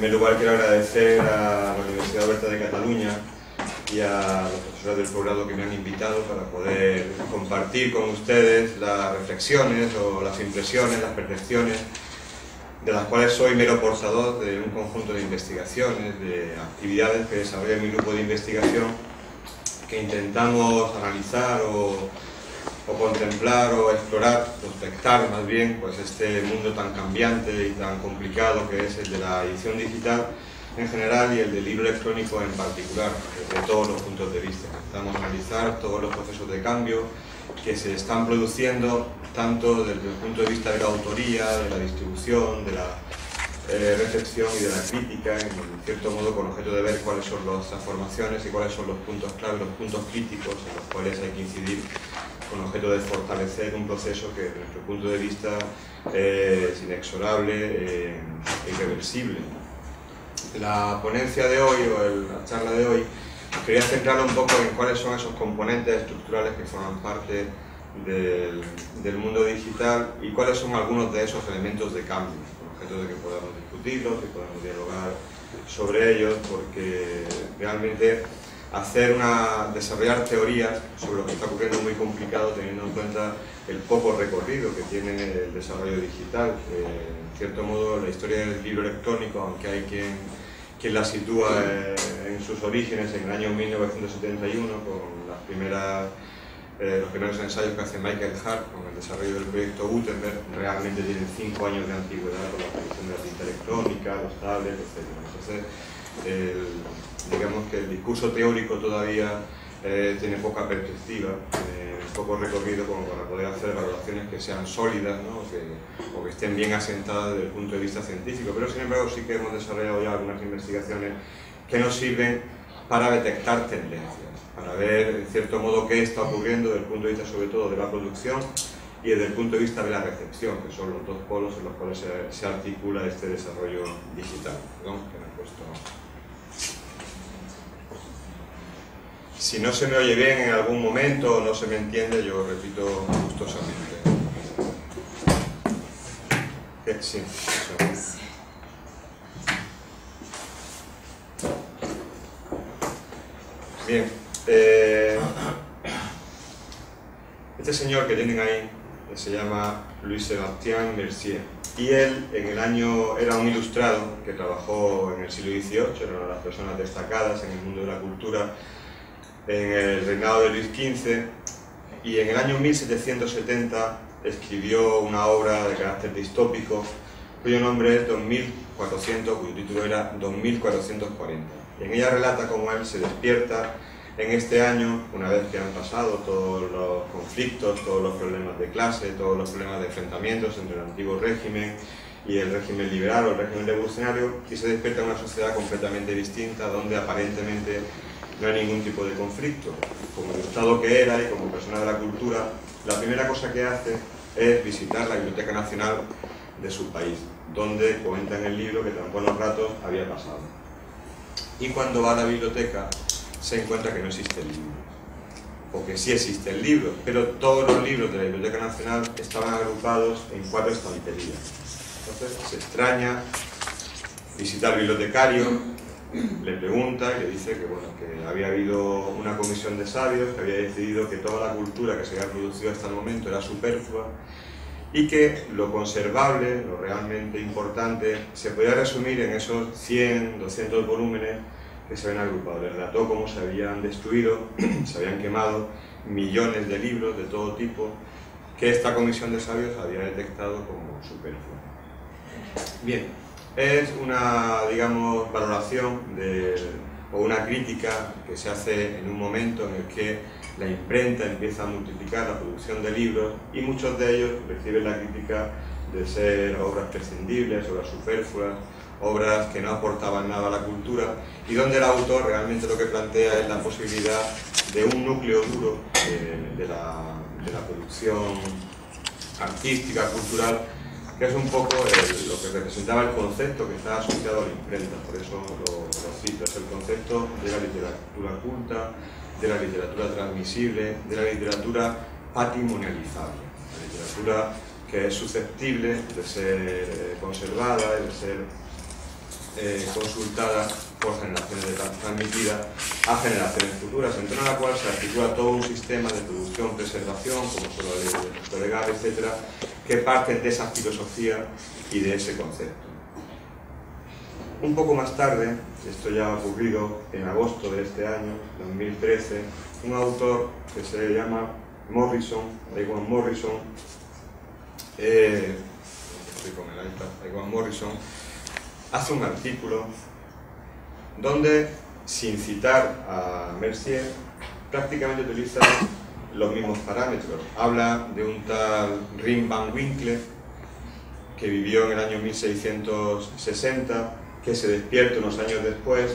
primer lugar quiero agradecer a la Universidad Oberta de Cataluña y a los profesores del posgrado que me han invitado para poder compartir con ustedes las reflexiones o las impresiones, las percepciones de las cuales soy mero portador de un conjunto de investigaciones, de actividades que desarrolla mi grupo de investigación, que intentamos analizar o contemplar o explorar, prospectar más bien, pues este mundo tan cambiante y tan complicado que es el de la edición digital en general y el del libro electrónico en particular, desde todos los puntos de vista. Intentamos analizar todos los procesos de cambio que se están produciendo, tanto desde el punto de vista de la autoría, de la distribución, de la recepción y de la crítica, en cierto modo con objeto de ver cuáles son las transformaciones y cuáles son los puntos clave, los puntos críticos en los cuales hay que incidir con objeto de fortalecer un proceso que desde nuestro punto de vista es inexorable e irreversible. La ponencia de hoy, o la charla de hoy, quería centrarla un poco en cuáles son esos componentes estructurales que forman parte del mundo digital y cuáles son algunos de esos elementos de cambio, con objeto de que podamos discutirlos y podamos dialogar sobre ellos, porque realmente desarrollar teorías sobre lo que está ocurriendo es muy complicado, teniendo en cuenta el poco recorrido que tiene el desarrollo digital. En cierto modo, la historia del libro electrónico, aunque hay quien la sitúa en sus orígenes en el año 1971, con los primeros ensayos que hace Michael Hart con el desarrollo del proyecto Gutenberg, realmente tienen 5 años de antigüedad con la aparición de la tinta electrónica, los tablets, etc. Entonces, digamos que el discurso teórico todavía tiene poca perspectiva, poco recorrido como para poder hacer valoraciones que sean sólidas, ¿no? o que estén bien asentadas desde el punto de vista científico, pero sin embargo sí que hemos desarrollado ya algunas investigaciones que nos sirven para detectar tendencias, para ver en cierto modo qué está ocurriendo desde el punto de vista sobre todo de la producción y desde el punto de vista de la recepción, que son los dos polos en los cuales se articula este desarrollo digital. Perdón, que me he puesto... Si no se me oye bien en algún momento o no se me entiende, yo repito gustosamente. Sí, eso. Bien. Este señor que tienen ahí se llama Louis-Sébastien Mercier. Y él era un ilustrado que trabajó en el siglo XVIII, era una de las personas destacadas en el mundo de la cultura en el reinado de Luis XV, y en el año 1770 escribió una obra de carácter distópico cuyo nombre es 2400, cuyo título era 2440. Y en ella relata cómo él se despierta en este año, una vez que han pasado todos los conflictos, todos los problemas de clase, todos los problemas de enfrentamientos entre el antiguo régimen y el régimen liberal o el régimen revolucionario, y se despierta en una sociedad completamente distinta, donde aparentemente no hay ningún tipo de conflicto. Como ilustrado que era y como persona de la cultura, la primera cosa que hace es visitar la Biblioteca Nacional de su país, donde cuenta en el libro que tan buenos ratos había pasado. Y cuando va a la biblioteca se encuentra que no existe el libro, o que sí existe el libro, pero todos los libros de la Biblioteca Nacional estaban agrupados en 4 estanterías. Entonces se extraña, visita al bibliotecario, le pregunta y le dice que, bueno, que había habido una comisión de sabios que había decidido que toda la cultura que se había producido hasta el momento era superflua y que lo conservable, lo realmente importante, se podía resumir en esos 100, 200 volúmenes que se habían agrupado. Le relató cómo se habían destruido, se habían quemado millones de libros de todo tipo que esta comisión de sabios había detectado como superfluos. Bien, es una, digamos, valoración o una crítica que se hace en un momento en el que la imprenta empieza a multiplicar la producción de libros y muchos de ellos reciben la crítica de ser obras prescindibles, obras superfluas, obras que no aportaban nada a la cultura, y donde el autor realmente lo que plantea es la posibilidad de un núcleo duro de la producción artística, cultural, que es un poco lo que representaba el concepto que está asociado a la imprenta. Por eso lo cito, es el concepto de la literatura culta, de la literatura transmisible, de la literatura patrimonializable, la literatura que es susceptible de ser conservada y de ser consultada por generaciones, transmitida a generaciones futuras, en torno a la cual se articula todo un sistema de producción, preservación, como son la ley del efecto legal, etcétera, que parten de esa filosofía y de ese concepto. Un poco más tarde, esto ya ha ocurrido en agosto de este año, 2013, un autor que se llama Morrison, Ewan Morrison, hace un artículo donde, sin citar a Mercier, prácticamente utiliza los mismos parámetros. Habla de un tal Rijn van Winkle, que vivió en el año 1660, que se despierta unos años después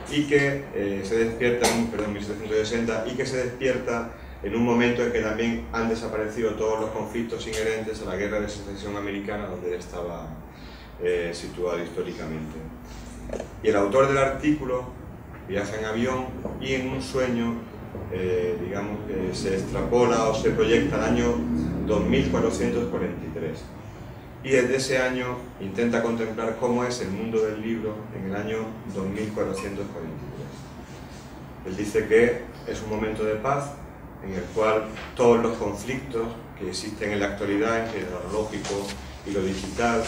y que se despierta, 1760, y que se despierta en un momento en que también han desaparecido todos los conflictos inherentes a la Guerra de Secesión Americana, donde él estaba situado históricamente. Y el autor del artículo viaja en avión y en un sueño, digamos que se extrapola o se proyecta al año 2443. Y desde ese año intenta contemplar cómo es el mundo del libro en el año 2443. Él dice que es un momento de paz en el cual todos los conflictos que existen en la actualidad entre lo analógico y lo digital,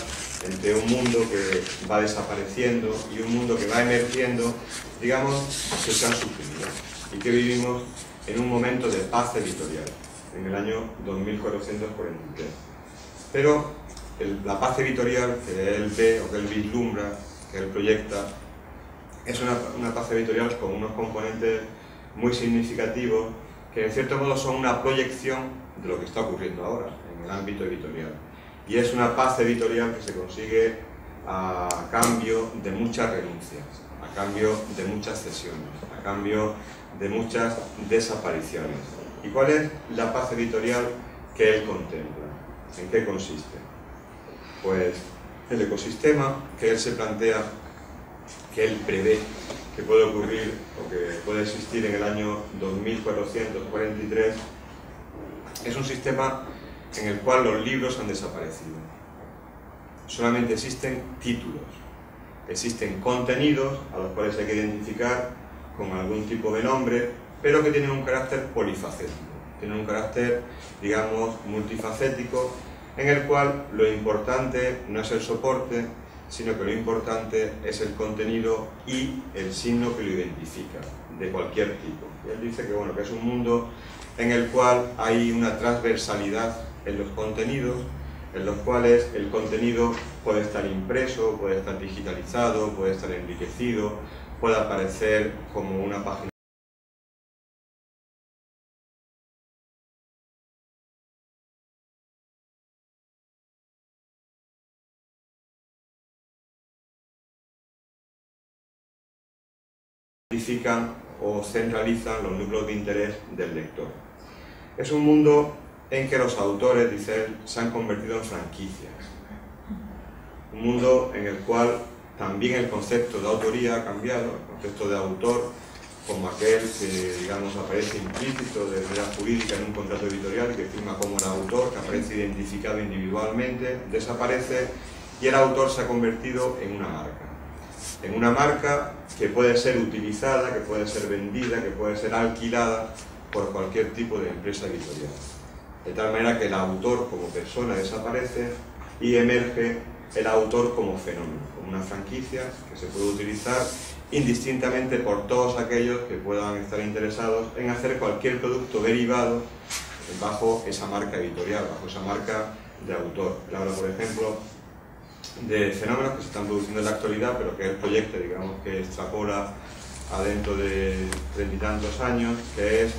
entre un mundo que va desapareciendo y un mundo que va emergiendo, digamos, que se han suprimido y que vivimos en un momento de paz editorial en el año 2443. Pero la paz editorial que él ve o que él vislumbra, que él proyecta, es una paz editorial con unos componentes muy significativos que en cierto modo son una proyección de lo que está ocurriendo ahora en el ámbito editorial. Y es una paz editorial que se consigue a cambio de muchas renuncias, a cambio de muchas cesiones, a cambio de muchas desapariciones. ¿Y cuál es la paz editorial que él contempla? ¿En qué consiste? Pues el ecosistema que él se plantea, que él prevé que puede ocurrir o que puede existir en el año 2443, es un sistema en el cual los libros han desaparecido. Solamente existen títulos, existen contenidos a los cuales hay que identificar con algún tipo de nombre, pero que tienen un carácter polifacético, tienen un carácter, digamos, multifacético, en el cual lo importante no es el soporte, sino que lo importante es el contenido y el signo que lo identifica, de cualquier tipo. Y él dice que, bueno, que es un mundo en el cual hay una transversalidad en los contenidos, en los cuales el contenido puede estar impreso, puede estar digitalizado, puede estar enriquecido, puede aparecer como una página o centralizan los núcleos de interés del lector. Es un mundo en que los autores, dice él, se han convertido en franquicias. Un mundo en el cual también el concepto de autoría ha cambiado, el concepto de autor, como aquel que, digamos, aparece implícito de manera jurídica en un contrato editorial y que firma como el autor, que aparece identificado individualmente, desaparece y el autor se ha convertido en una marca. En una marca que puede ser utilizada, que puede ser vendida, que puede ser alquilada por cualquier tipo de empresa editorial. De tal manera que el autor como persona desaparece y emerge el autor como fenómeno, como una franquicia que se puede utilizar indistintamente por todos aquellos que puedan estar interesados en hacer cualquier producto derivado bajo esa marca editorial, bajo esa marca de autor. Él habla, por ejemplo, de fenómenos que se están produciendo en la actualidad, pero que el proyecto, digamos, que extrapola a dentro de 30 y tantos años, que es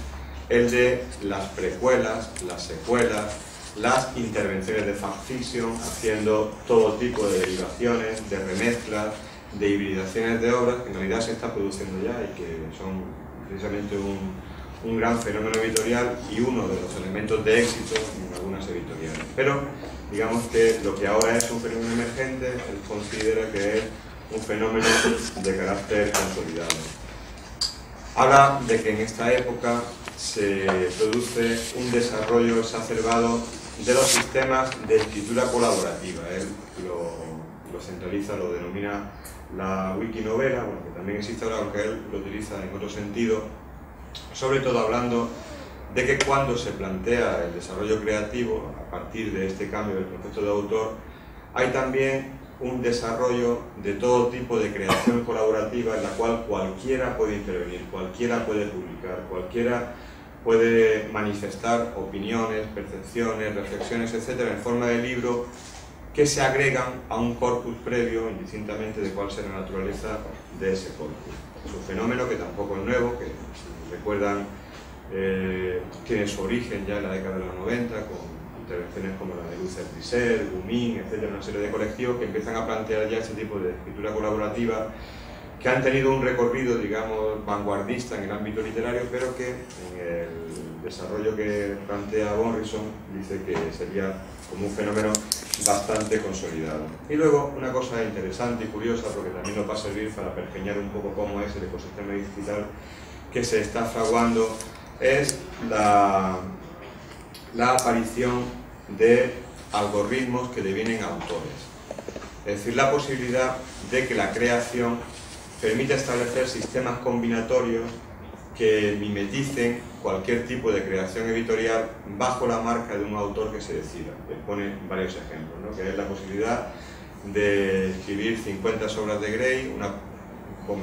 el de las precuelas, las secuelas, las intervenciones de fanfiction, haciendo todo tipo de derivaciones, de remezclas, de hibridaciones de obras que en realidad se está produciendo ya y que son precisamente un gran fenómeno editorial y uno de los elementos de éxito en algunas editoriales. Pero digamos que lo que ahora es un fenómeno emergente, él considera que es un fenómeno de carácter consolidado. Habla de que en esta época se produce un desarrollo exacerbado de los sistemas de escritura colaborativa. Él lo centraliza, lo denomina la Wikinovela, bueno, que también existe ahora, aunque él lo utiliza en otro sentido, sobre todo hablando de que cuando se plantea el desarrollo creativo, a partir de este cambio del concepto de autor, hay también un desarrollo de todo tipo de creación colaborativa en la cual cualquiera puede intervenir, cualquiera puede publicar, cualquiera puede manifestar opiniones, percepciones, reflexiones, etcétera, en forma de libro que se agregan a un corpus previo, indistintamente de cuál sea la naturaleza de ese corpus. Es un fenómeno que tampoco es nuevo, que si recuerdan tiene su origen ya en la década de los 90, con intervenciones como la de Luce Trisser, Gumin, etcétera, una serie de colectivos que empiezan a plantear ya ese tipo de escritura colaborativa que han tenido un recorrido, digamos, vanguardista en el ámbito literario, pero que en el desarrollo que plantea Morrison dice que sería como un fenómeno bastante consolidado. Y luego, una cosa interesante y curiosa, porque también nos va a servir para pergeñar un poco cómo es el ecosistema digital que se está fraguando, es la aparición de algoritmos que devienen autores. Es decir, la posibilidad de que la creación permita establecer sistemas combinatorios que mimeticen cualquier tipo de creación editorial bajo la marca de un autor que se decida. Les pone varios ejemplos, ¿no? Que es la posibilidad de escribir 50 obras de Grey,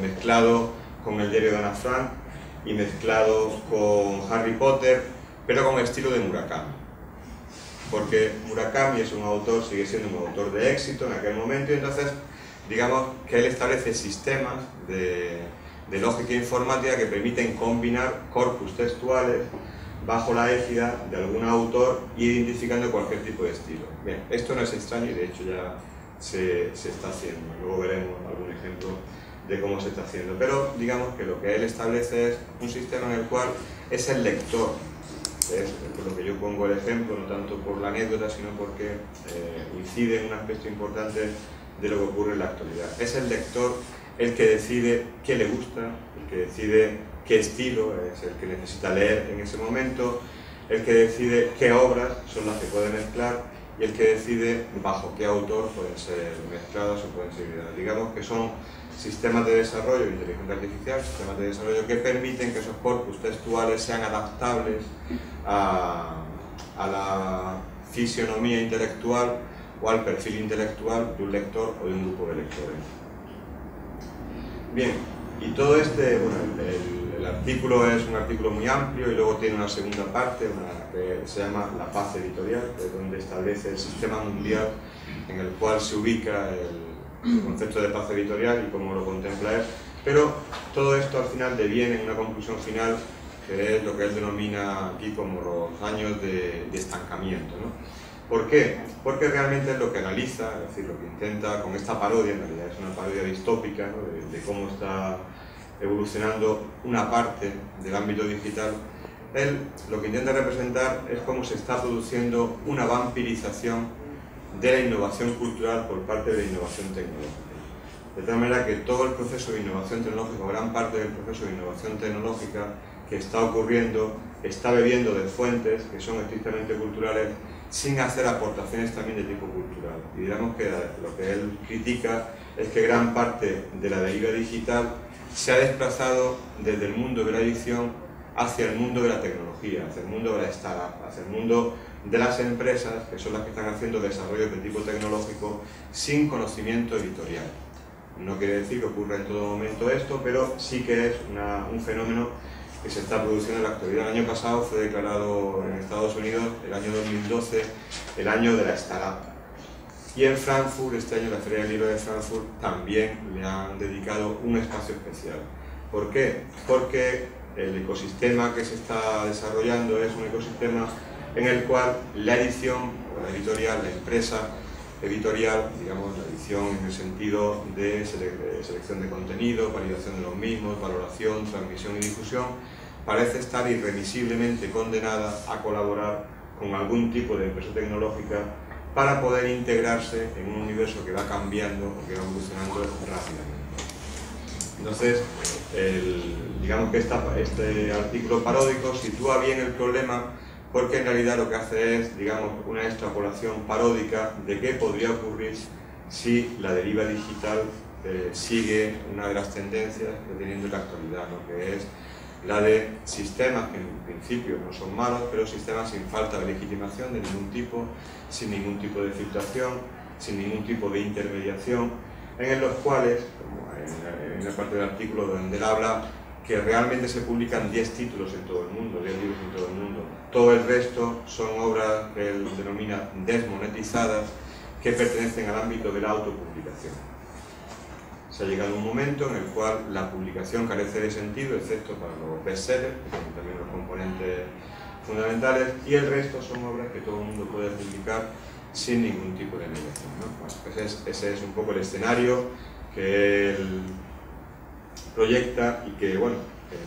mezclado con el diario de Ana Frank y mezclado con Harry Potter, pero con el estilo de Murakami. Porque Murakami es un autor, sigue siendo un autor de éxito en aquel momento, y entonces, digamos que él establece sistemas de lógica informática que permiten combinar corpus textuales bajo la égida de algún autor y identificando cualquier tipo de estilo. Bien, esto no es extraño y de hecho ya se está haciendo. Luego veremos algún ejemplo de cómo se está haciendo. Pero digamos que lo que él establece es un sistema en el cual es el lector. Es por lo que yo pongo el ejemplo, no tanto por la anécdota, sino porque incide en un aspecto importante de lo que ocurre en la actualidad. Es el lector el que decide qué le gusta, el que decide qué estilo es el que necesita leer en ese momento, el que decide qué obras son las que puede mezclar y el que decide bajo qué autor pueden ser mezcladas o pueden ser ideadas. Digamos que son sistemas de desarrollo de inteligencia artificial, sistemas de desarrollo que permiten que esos corpus textuales sean adaptables a la fisionomía intelectual o al perfil intelectual de un lector o de un grupo de lectores. Bien, y todo este, bueno, el artículo es un artículo muy amplio y luego tiene una segunda parte, que se llama La Paz Editorial, que es donde establece el sistema mundial en el cual se ubica el concepto de paz editorial y cómo lo contempla él, pero todo esto al final deviene en una conclusión final que es lo que él denomina aquí como los años de estancamiento, ¿no? ¿Por qué? Porque realmente es lo que analiza, es decir, lo que intenta con esta parodia, en realidad es una parodia distópica, ¿no? de cómo está evolucionando una parte del ámbito digital. Él lo que intenta representar es cómo se está produciendo una vampirización de la innovación cultural por parte de la innovación tecnológica. De tal manera que todo el proceso de innovación tecnológica, gran parte del proceso de innovación tecnológica que está ocurriendo, está bebiendo de fuentes que son estrictamente culturales, sin hacer aportaciones también de tipo cultural. Y digamos que lo que él critica es que gran parte de la deriva digital se ha desplazado desde el mundo de la edición hacia el mundo de la tecnología, hacia el mundo de la startup, hacia el mundo de las empresas, que son las que están haciendo desarrollos de tipo tecnológico sin conocimiento editorial. No quiere decir que ocurra en todo momento esto, pero sí que es un fenómeno que se está produciendo en la actualidad. El año pasado fue declarado en Estados Unidos, el año 2012, el año de la startup. Y en Frankfurt, este año, la Feria del Libro de Frankfurt, también le han dedicado un espacio especial. ¿Por qué? Porque el ecosistema que se está desarrollando es un ecosistema en el cual la edición, o la editorial, la empresa editorial, digamos, la edición en el sentido de selección de contenido, validación de los mismos, valoración, transmisión y difusión, parece estar irremisiblemente condenada a colaborar con algún tipo de empresa tecnológica para poder integrarse en un universo que va cambiando o que va evolucionando rápidamente. Entonces, digamos que este artículo paródico sitúa bien el problema, porque en realidad lo que hace es, digamos, una extrapolación paródica de qué podría ocurrir si la deriva digital sigue una de las tendencias que teniendo en la actualidad, ¿no? Que es la de sistemas que en principio no son malos, pero sistemas sin falta de legitimación de ningún tipo, sin ningún tipo de filtración, sin ningún tipo de intermediación, en los cuales, como en la parte del artículo donde él habla, que realmente se publican 10 títulos en todo el mundo, 10 libros en todo el mundo. Todo el resto son obras que él denomina desmonetizadas, que pertenecen al ámbito de la autopublicación. Se ha llegado a un momento en el cual la publicación carece de sentido, excepto para los bestsellers, que son también los componentes fundamentales, y el resto son obras que todo el mundo puede publicar sin ningún tipo de mediación, ¿no? Bueno, pues ese es un poco el escenario que él proyecta y que, bueno,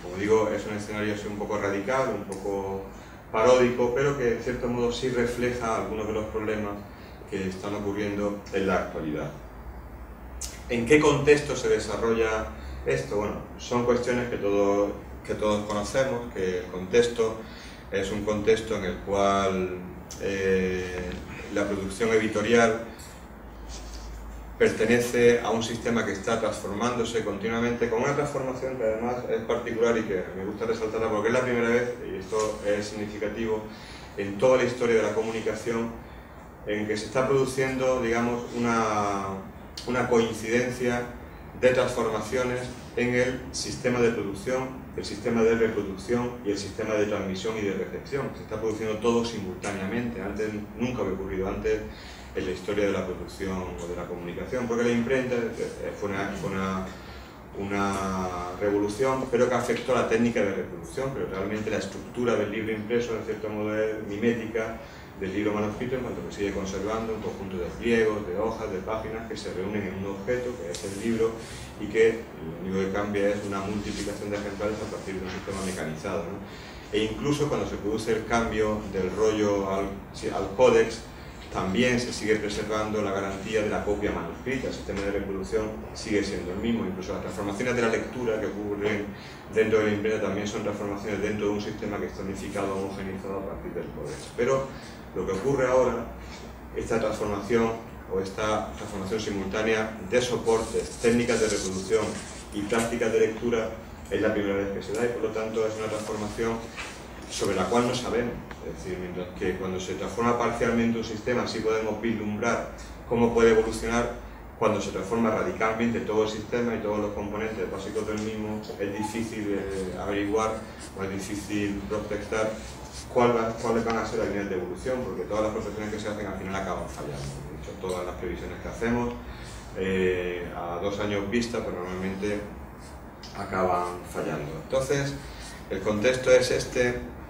como digo, es un escenario así un poco radical, un poco paródico, pero que en cierto modo sí refleja algunos de los problemas que están ocurriendo en la actualidad. ¿En qué contexto se desarrolla esto? Bueno, son cuestiones que todos conocemos, que el contexto es un contexto en el cual la producción editorial pertenece a un sistema que está transformándose continuamente, con una transformación que además es particular y que me gusta resaltarla porque es la primera vez, y esto es significativo, en toda la historia de la comunicación, en que se está produciendo, digamos, una coincidencia de transformaciones en el sistema de producción, el sistema de reproducción y el sistema de transmisión y de recepción. Se está produciendo todo simultáneamente. Antes nunca había ocurrido antes en la historia de la producción o de la comunicación, porque la imprenta fue una revolución, pero que afectó a la técnica de reproducción, pero realmente la estructura del libro impreso, en cierto modo, es mimética del libro manuscrito, en cuanto que sigue conservando un conjunto de pliegos, de hojas, de páginas que se reúnen en un objeto, que es el libro, y que lo único que cambia es una multiplicación de ejemplares a partir de un sistema mecanizado, ¿no? E incluso cuando se produce el cambio del rollo al códex, también se sigue preservando la garantía de la copia manuscrita. El sistema de reproducción sigue siendo el mismo. Incluso las transformaciones de la lectura que ocurren dentro de la imprenta también son transformaciones dentro de un sistema que está unificado, homogeneizado a partir del códex. Pero lo que ocurre ahora, esta transformación o esta transformación simultánea de soportes, técnicas de reproducción y prácticas de lectura, es la primera vez que se da y por lo tanto es una transformación sobre la cual no sabemos. Es decir, mientras que cuando se transforma parcialmente un sistema sí podemos vislumbrar cómo puede evolucionar, cuando se transforma radicalmente todo el sistema y todos los componentes básicos del mismo, es difícil averiguar o es difícil prospectar cuáles van a ser las líneas de evolución, porque todas las prospecciones que se hacen al final acaban fallando. De hecho, todas las previsiones que hacemos a 2 años vista, pues normalmente acaban fallando. Entonces, el contexto es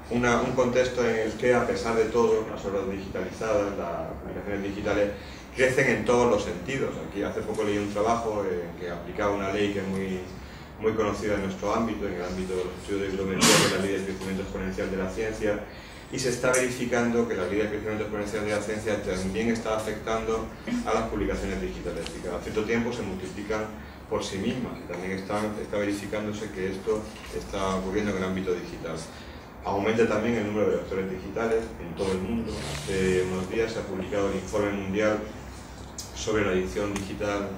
un contexto en el que, a pesar de todo, las obras digitalizadas, las aplicaciones digitales, crecen en todos los sentidos. Aquí hace poco leí un trabajo que aplicaba una ley que es muy conocida en nuestro ámbito, en el ámbito de los estudios de bibliometría, que es la ley de crecimiento exponencial de la ciencia, y se está verificando que la ley de crecimiento exponencial de la ciencia también está afectando a las publicaciones digitales, y cada cierto tiempo se multiplican por sí mismas, y también está verificándose que esto está ocurriendo en el ámbito digital. Aumenta también el número de lectores digitales en todo el mundo. Hace unos días se ha publicado el informe mundial sobre la edición digital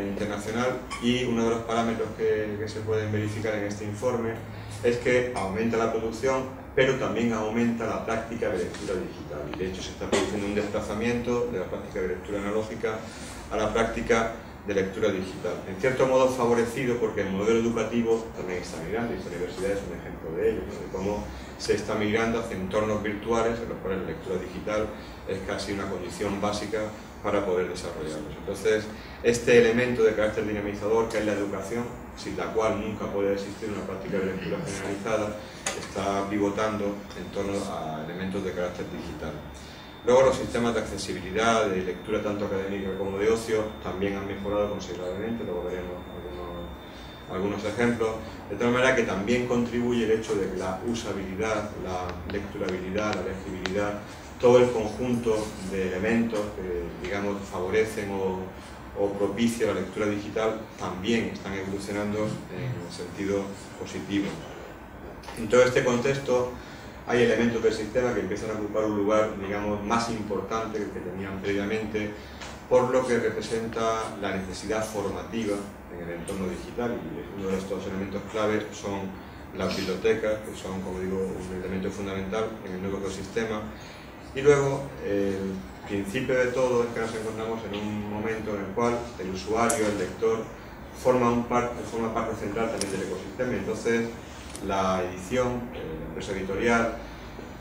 internacional, y uno de los parámetros que se pueden verificar en este informe es que aumenta la producción, pero también aumenta la práctica de lectura digital, y de hecho se está produciendo un desplazamiento de la práctica de lectura analógica a la práctica de lectura digital, en cierto modo favorecido porque el modelo educativo también está migrando, y esta universidad es un ejemplo de ello, ¿no? De cómo se está migrando hacia entornos virtuales en los cuales la lectura digital es casi una condición básica para poder desarrollarlos. Entonces, este elemento de carácter dinamizador, que es la educación, sin la cual nunca puede existir una práctica de lectura generalizada, está pivotando en torno a elementos de carácter digital. Luego, los sistemas de accesibilidad, de lectura tanto académica como de ocio, también han mejorado considerablemente, luego veremos algunos ejemplos, de tal manera que también contribuye el hecho de que la usabilidad, la lecturabilidad, la legibilidad, todo el conjunto de elementos que, digamos, favorecen o propician la lectura digital, también están evolucionando en un sentido positivo. En todo este contexto, hay elementos del sistema que empiezan a ocupar un lugar, digamos, más importante que el que tenían previamente, por lo que representa la necesidad formativa en el entorno digital, y uno de estos elementos clave son las bibliotecas, que son, como digo, un elemento fundamental en el nuevo ecosistema. Y luego, el principio de todo es que nos encontramos en un momento en el cual el usuario, el lector, forma parte central también del ecosistema. Entonces, la edición, la empresa editorial,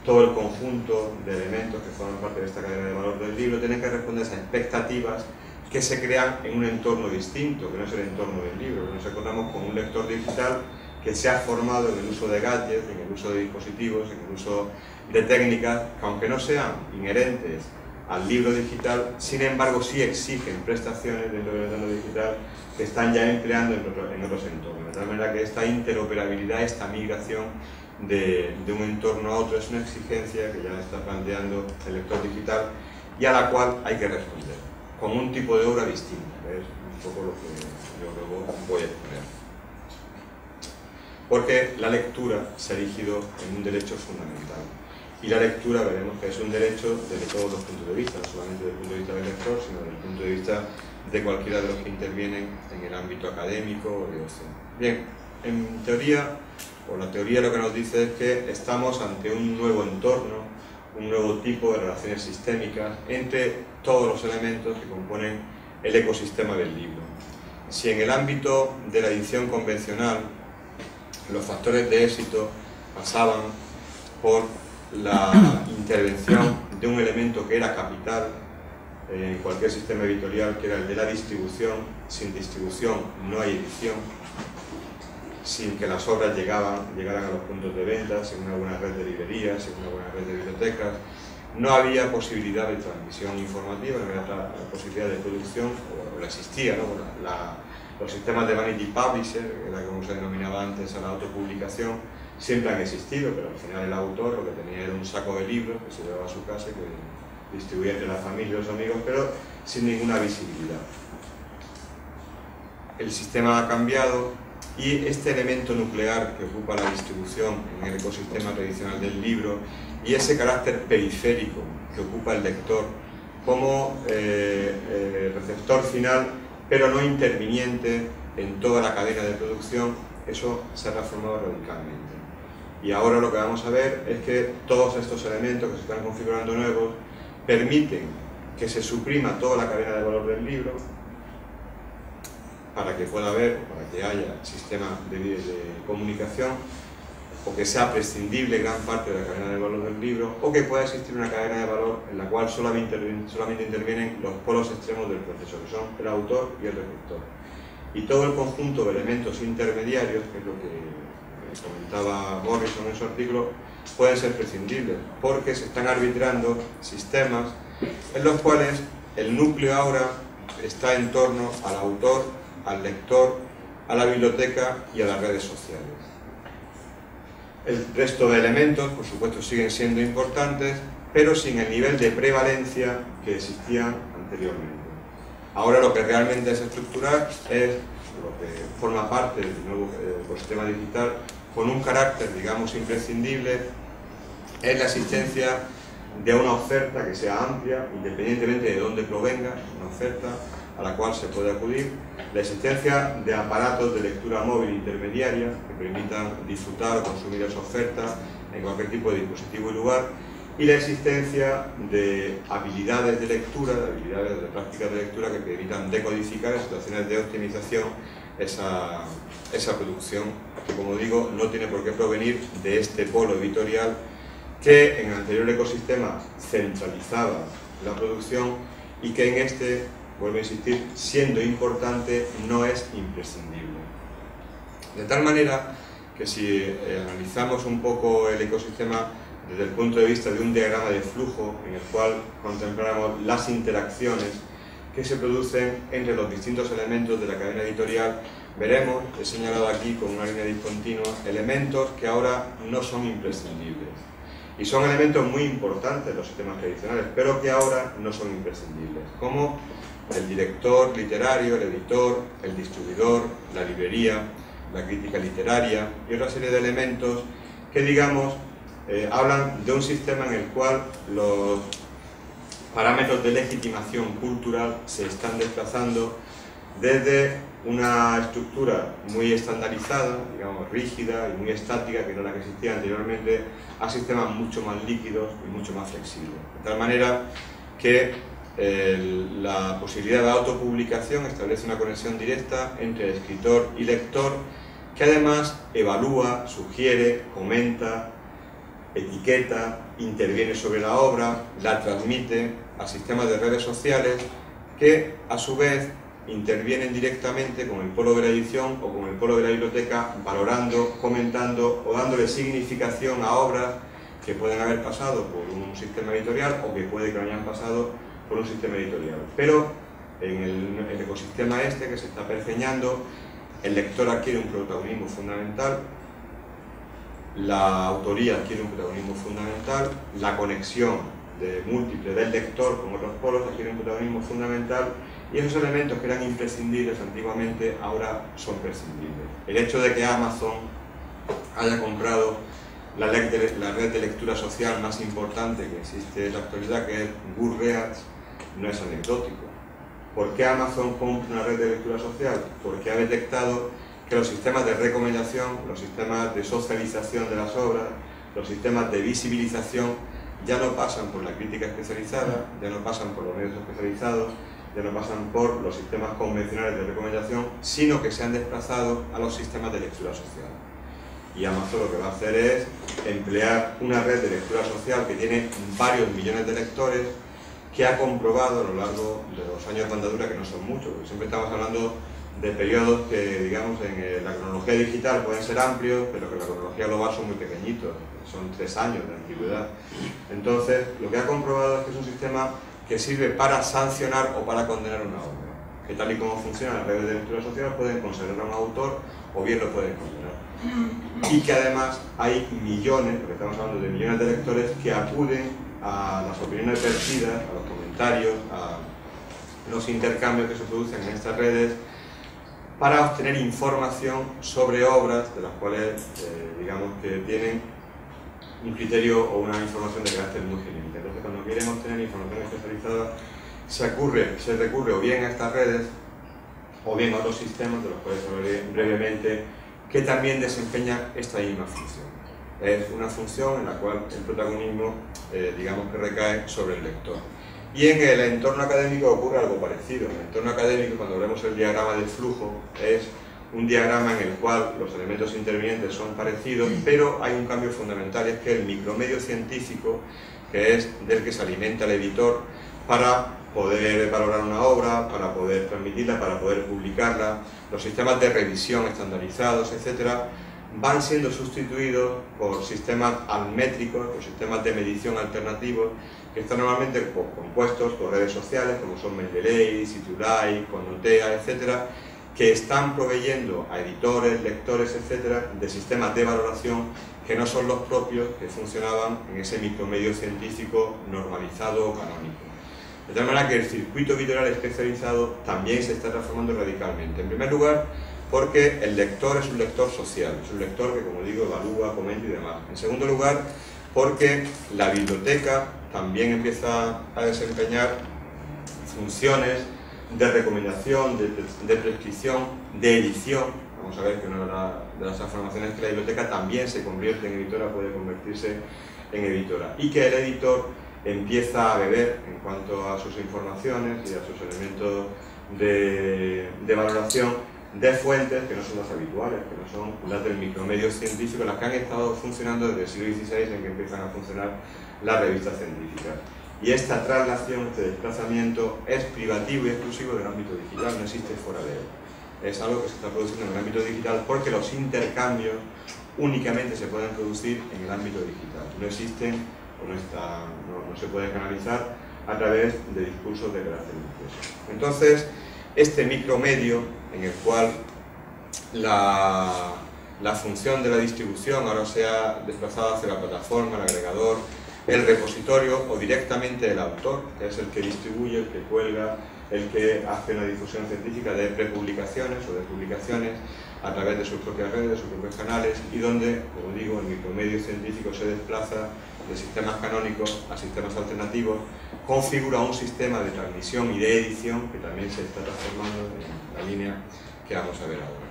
todo el conjunto de elementos que forman parte de esta cadena de valor del libro tienen que responder a esas expectativas que se crean en un entorno distinto, que no es el entorno del libro. Nos encontramos con un lector digital que se ha formado en el uso de gadgets, en el uso de dispositivos, en el uso de técnicas que, aunque no sean inherentes al libro digital, sin embargo sí exigen prestaciones dentro del entorno digital que están ya empleando en otros entornos. De tal manera que esta interoperabilidad, esta migración de un entorno a otro es una exigencia que ya está planteando el lector digital y a la cual hay que responder con un tipo de obra distinta. Es un poco lo que yo luego voy a exponer. Porque la lectura se ha erigido en un derecho fundamental. Y la lectura veremos que es un derecho desde todos los puntos de vista, no solamente desde el punto de vista del lector, sino desde el punto de vista de cualquiera de los que intervienen en el ámbito académico o de ocio. Bien, en teoría, o la teoría lo que nos dice es que estamos ante un nuevo entorno, un nuevo tipo de relaciones sistémicas entre todos los elementos que componen el ecosistema del libro. Si en el ámbito de la edición convencional los factores de éxito pasaban por la intervención de un elemento que era capital en cualquier sistema editorial, que era el de la distribución. Sin distribución no hay edición, sin que las obras llegaran a los puntos de venta, sin una buena red de librerías, sin una buena red de bibliotecas, no había posibilidad de transmisión informativa, no había posibilidad de producción, o la existía, ¿no? Los sistemas de Vanity Publisher, que era como se denominaba antes a la autopublicación, siempre han existido, pero al final el autor lo que tenía era un saco de libros que se llevaba a su casa y que distribuía entre la familia y los amigos, pero sin ninguna visibilidad. El sistema ha cambiado y este elemento nuclear que ocupa la distribución en el ecosistema tradicional del libro y ese carácter periférico que ocupa el lector como receptor final, pero no interviniente en toda la cadena de producción, eso se ha transformado radicalmente. Y ahora lo que vamos a ver es que todos estos elementos que se están configurando nuevos permiten que se suprima toda la cadena de valor del libro para que pueda haber, para que haya sistemas de comunicación, o que sea prescindible gran parte de la cadena de valor del libro, o que pueda existir una cadena de valor en la cual solamente intervienen los polos extremos del proceso, que son el autor y el receptor. Y todo el conjunto de elementos intermediarios, que es lo que comentaba Morrison en su artículo, pueden ser prescindibles, porque se están arbitrando sistemas en los cuales el núcleo ahora está en torno al autor, al lector, a la biblioteca y a las redes sociales. El resto de elementos, por supuesto, siguen siendo importantes, pero sin el nivel de prevalencia que existían anteriormente. Ahora lo que realmente es estructural es lo que forma parte del nuevo ecosistema digital con un carácter, digamos, imprescindible, es la existencia de una oferta que sea amplia, independientemente de dónde provenga, una oferta a la cual se puede acudir, la existencia de aparatos de lectura móvil intermediaria que permitan disfrutar o consumir esa oferta en cualquier tipo de dispositivo y lugar, y la existencia de habilidades de lectura, de habilidades de prácticas de lectura que permitan decodificar en situaciones de optimización esa producción, que, como digo, no tiene por qué provenir de este polo editorial que en el anterior ecosistema centralizaba la producción y que en este, vuelvo a insistir, siendo importante, no es imprescindible. De tal manera que si analizamos un poco el ecosistema desde el punto de vista de un diagrama de flujo en el cual contemplamos las interacciones que se producen entre los distintos elementos de la cadena editorial, veremos, he señalado aquí con una línea discontinua, elementos que ahora no son imprescindibles. Y son elementos muy importantes en los sistemas tradicionales, pero que ahora no son imprescindibles, como el director literario, el editor, el distribuidor, la librería, la crítica literaria y otra serie de elementos que, digamos, hablan de un sistema en el cual los parámetros de legitimación cultural se están desplazando desde una estructura muy estandarizada, digamos rígida y muy estática, que era la que existía anteriormente, a sistemas mucho más líquidos y mucho más flexibles. De tal manera que la posibilidad de autopublicación establece una conexión directa entre escritor y lector, que además evalúa, sugiere, comenta, etiqueta, interviene sobre la obra, la transmite a sistemas de redes sociales que a su vez intervienen directamente con el polo de la edición o con el polo de la biblioteca, valorando, comentando o dándole significación a obras que pueden haber pasado por un sistema editorial o que puede que no hayan pasado por un sistema editorial. Pero en el ecosistema este que se está pergeñando, el lector adquiere un protagonismo fundamental, la autoría adquiere un protagonismo fundamental, la conexión múltiple del lector con otros polos adquiere un protagonismo fundamental, y esos elementos que eran imprescindibles antiguamente ahora son prescindibles. El hecho de que Amazon haya comprado la red de lectura social más importante que existe en la actualidad, que es Goodreads, no es anecdótico. ¿Por qué Amazon compra una red de lectura social? Porque ha detectado que los sistemas de recomendación, los sistemas de socialización de las obras, los sistemas de visibilización ya no pasan por la crítica especializada, ya no pasan por los medios especializados, ya no pasan por los sistemas convencionales de recomendación, sino que se han desplazado a los sistemas de lectura social. Y Amazon lo que va a hacer es emplear una red de lectura social que tiene varios millones de lectores, que ha comprobado a lo largo de los años de andadura, que no son muchos, porque siempre estamos hablando de periodos que, digamos, en la cronología digital pueden ser amplios, pero que en la cronología global son muy pequeñitos, son 3 años de antigüedad. Entonces, lo que ha comprobado es que es un sistema que sirve para sancionar o para condenar una obra, que tal y como funcionan las redes de lectura social pueden considerar a un autor o bien lo pueden condenar. Y que además hay millones, porque estamos hablando de millones de lectores, que acuden a las opiniones vertidas, a los comentarios, a los intercambios que se producen en estas redes, para obtener información sobre obras de las cuales, digamos, que tienen un criterio o una información de carácter muy genérica. Entonces, cuando quieren obtener información especializada, se recurre o bien a estas redes o bien a otros sistemas, de los cuales hablaré brevemente, que también desempeñan esta misma función. Es una función en la cual el protagonismo, digamos, que recae sobre el lector. Y en el entorno académico ocurre algo parecido. En el entorno académico, cuando vemos el diagrama del flujo, es un diagrama en el cual los elementos intervinientes son parecidos, pero hay un cambio fundamental, es que el micromedio científico, que es del que se alimenta el editor para poder valorar una obra, para poder transmitirla, para poder publicarla, los sistemas de revisión estandarizados, etcétera, van siendo sustituidos por sistemas almétricos, por sistemas de medición alternativos, que están normalmente compuestos por redes sociales, como son Mendeley, Situlai, Conotea, etcétera, que están proveyendo a editores, lectores, etcétera, de sistemas de valoración que no son los propios que funcionaban en ese micromedio científico normalizado o canónico. De tal manera que el circuito editorial especializado también se está transformando radicalmente. En primer lugar, porque el lector es un lector social, es un lector que, como digo, evalúa, comenta y demás. En segundo lugar, porque la biblioteca también empieza a desempeñar funciones de recomendación, de prescripción, de edición. Vamos a ver que una de las transformaciones es que la biblioteca también se convierte en editora, puede convertirse en editora. Y que el editor empieza a beber en cuanto a sus informaciones y a sus elementos de valoración de fuentes que no son las habituales, que no son las del micromedio científico, las que han estado funcionando desde el siglo XVI, en que empiezan a funcionar las revistas científicas. Y esta traslación, este desplazamiento, es privativo y exclusivo del ámbito digital, no existe fuera de él. Es algo que se está produciendo en el ámbito digital porque los intercambios únicamente se pueden producir en el ámbito digital. No existen o no se pueden canalizar a través de discursos de carácter impreso. Entonces, este micromedio en el cual la función de la distribución ahora se ha desplazado hacia la plataforma, el agregador, el repositorio o directamente el autor, que es el que distribuye, el que cuelga, el que hace una difusión científica de prepublicaciones o de publicaciones, a través de sus propias redes, de sus propios canales, y donde, como digo, el micromedio científico se desplaza de sistemas canónicos a sistemas alternativos, configura un sistema de transmisión y de edición que también se está transformando en la línea que vamos a ver ahora.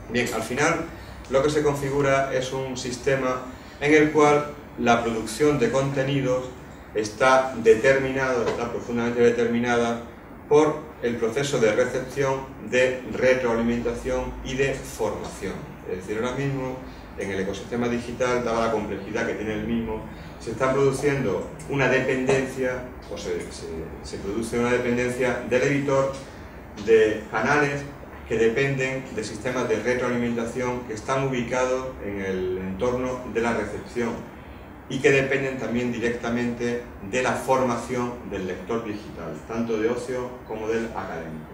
Bien, al final lo que se configura es un sistema en el cual la producción de contenidos está determinada, está profundamente determinada por el proceso de recepción, de retroalimentación y de formación. Es decir, ahora mismo en el ecosistema digital, dada la complejidad que tiene el mismo, se está produciendo una dependencia, o se produce una dependencia del editor de canales que dependen de sistemas de retroalimentación que están ubicados en el entorno de la recepción y que dependen también directamente de la formación del lector digital, tanto de ocio como del académico.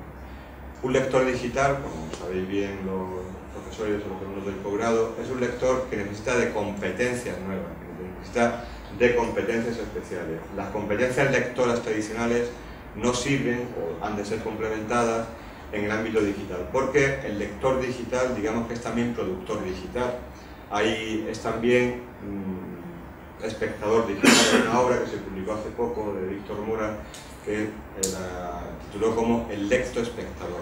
Un lector digital, como sabéis bien los profesores o los alumnos del posgrado, es un lector que necesita de competencias nuevas, que necesita de competencias especiales. Las competencias lectoras tradicionales no sirven o han de ser complementadas en el ámbito digital, porque el lector digital, digamos que es también productor digital. Ahí es también espectador digital. Hay una obra que se publicó hace poco de Víctor Mora que la tituló como El lectoespectador.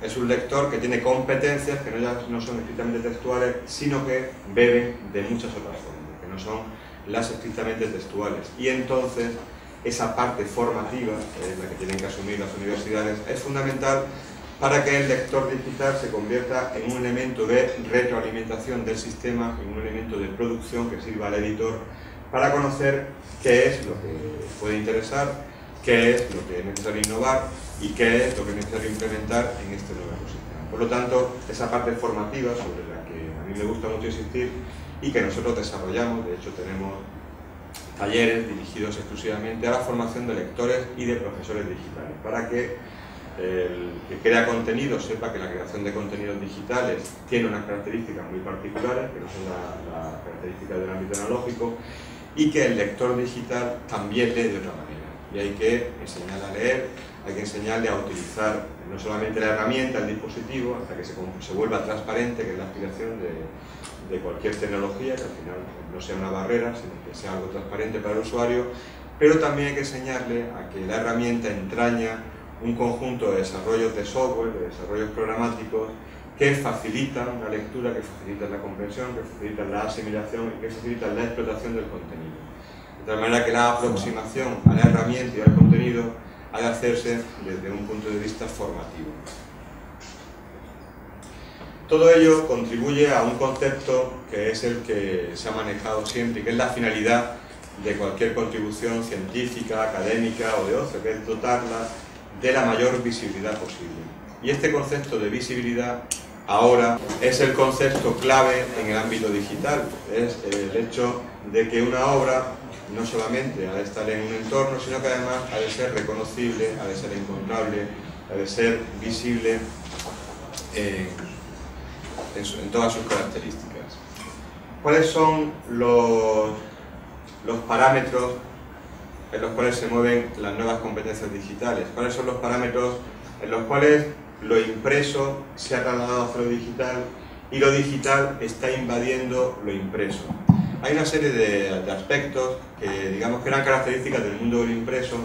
Es un lector que tiene competencias que no son estrictamente textuales, sino que beben de muchas otras formas, que no son las estrictamente textuales. Y entonces esa parte formativa, que es la que tienen que asumir las universidades, es fundamental para que el lector digital se convierta en un elemento de retroalimentación del sistema, en un elemento de producción que sirva al editor para conocer qué es lo que puede interesar, qué es lo que es necesario innovar y qué es lo que es necesario implementar en este nuevo ecosistema. Por lo tanto, esa parte formativa sobre la que a mí me gusta mucho insistir y que nosotros desarrollamos, de hecho tenemos talleres dirigidos exclusivamente a la formación de lectores y de profesores digitales, para que el que crea contenido sepa que la creación de contenidos digitales tiene unas características muy particulares, que no son las características del ámbito analógico, y que el lector digital también lee de otra manera. Y hay que enseñarle a leer, hay que enseñarle a utilizar no solamente la herramienta, el dispositivo, hasta que se vuelva transparente, que es la aspiración de cualquier tecnología, que al final no sea una barrera, sino que sea algo transparente para el usuario, pero también hay que enseñarle a que la herramienta entraña un conjunto de desarrollos de software, de desarrollos programáticos, que facilitan la lectura, que facilitan la comprensión, que facilitan la asimilación y que facilitan la explotación del contenido. De tal manera que la aproximación a la herramienta y al contenido ha de hacerse desde un punto de vista formativo. Todo ello contribuye a un concepto que es el que se ha manejado siempre y que es la finalidad de cualquier contribución científica, académica o de ocio, que es dotarla de la mayor visibilidad posible. Y este concepto de visibilidad ahora es el concepto clave en el ámbito digital. Es el hecho de que una obra no solamente ha de estar en un entorno, sino que además ha de ser reconocible, ha de ser encontrable, ha de ser visible en todas sus características. ¿Cuáles son los parámetros en los cuales se mueven las nuevas competencias digitales? ¿Cuáles son los parámetros en los cuales lo impreso se ha trasladado hacia lo digital y lo digital está invadiendo lo impreso? Hay una serie de aspectos que digamos que eran características del mundo del impreso,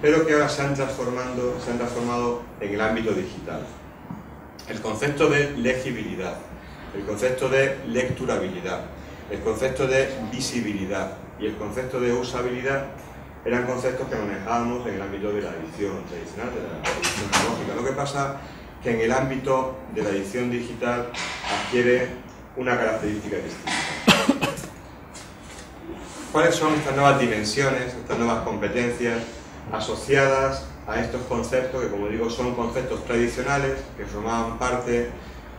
pero que ahora se han transformado en el ámbito digital. El concepto de legibilidad, el concepto de lecturabilidad, el concepto de visibilidad y el concepto de usabilidad eran conceptos que manejábamos en el ámbito de la edición tradicional, de la edición analógica. Lo que pasa que en el ámbito de la edición digital adquiere una característica distinta. ¿Cuáles son estas nuevas dimensiones, estas nuevas competencias asociadas a estos conceptos que, como digo, son conceptos tradicionales que formaban parte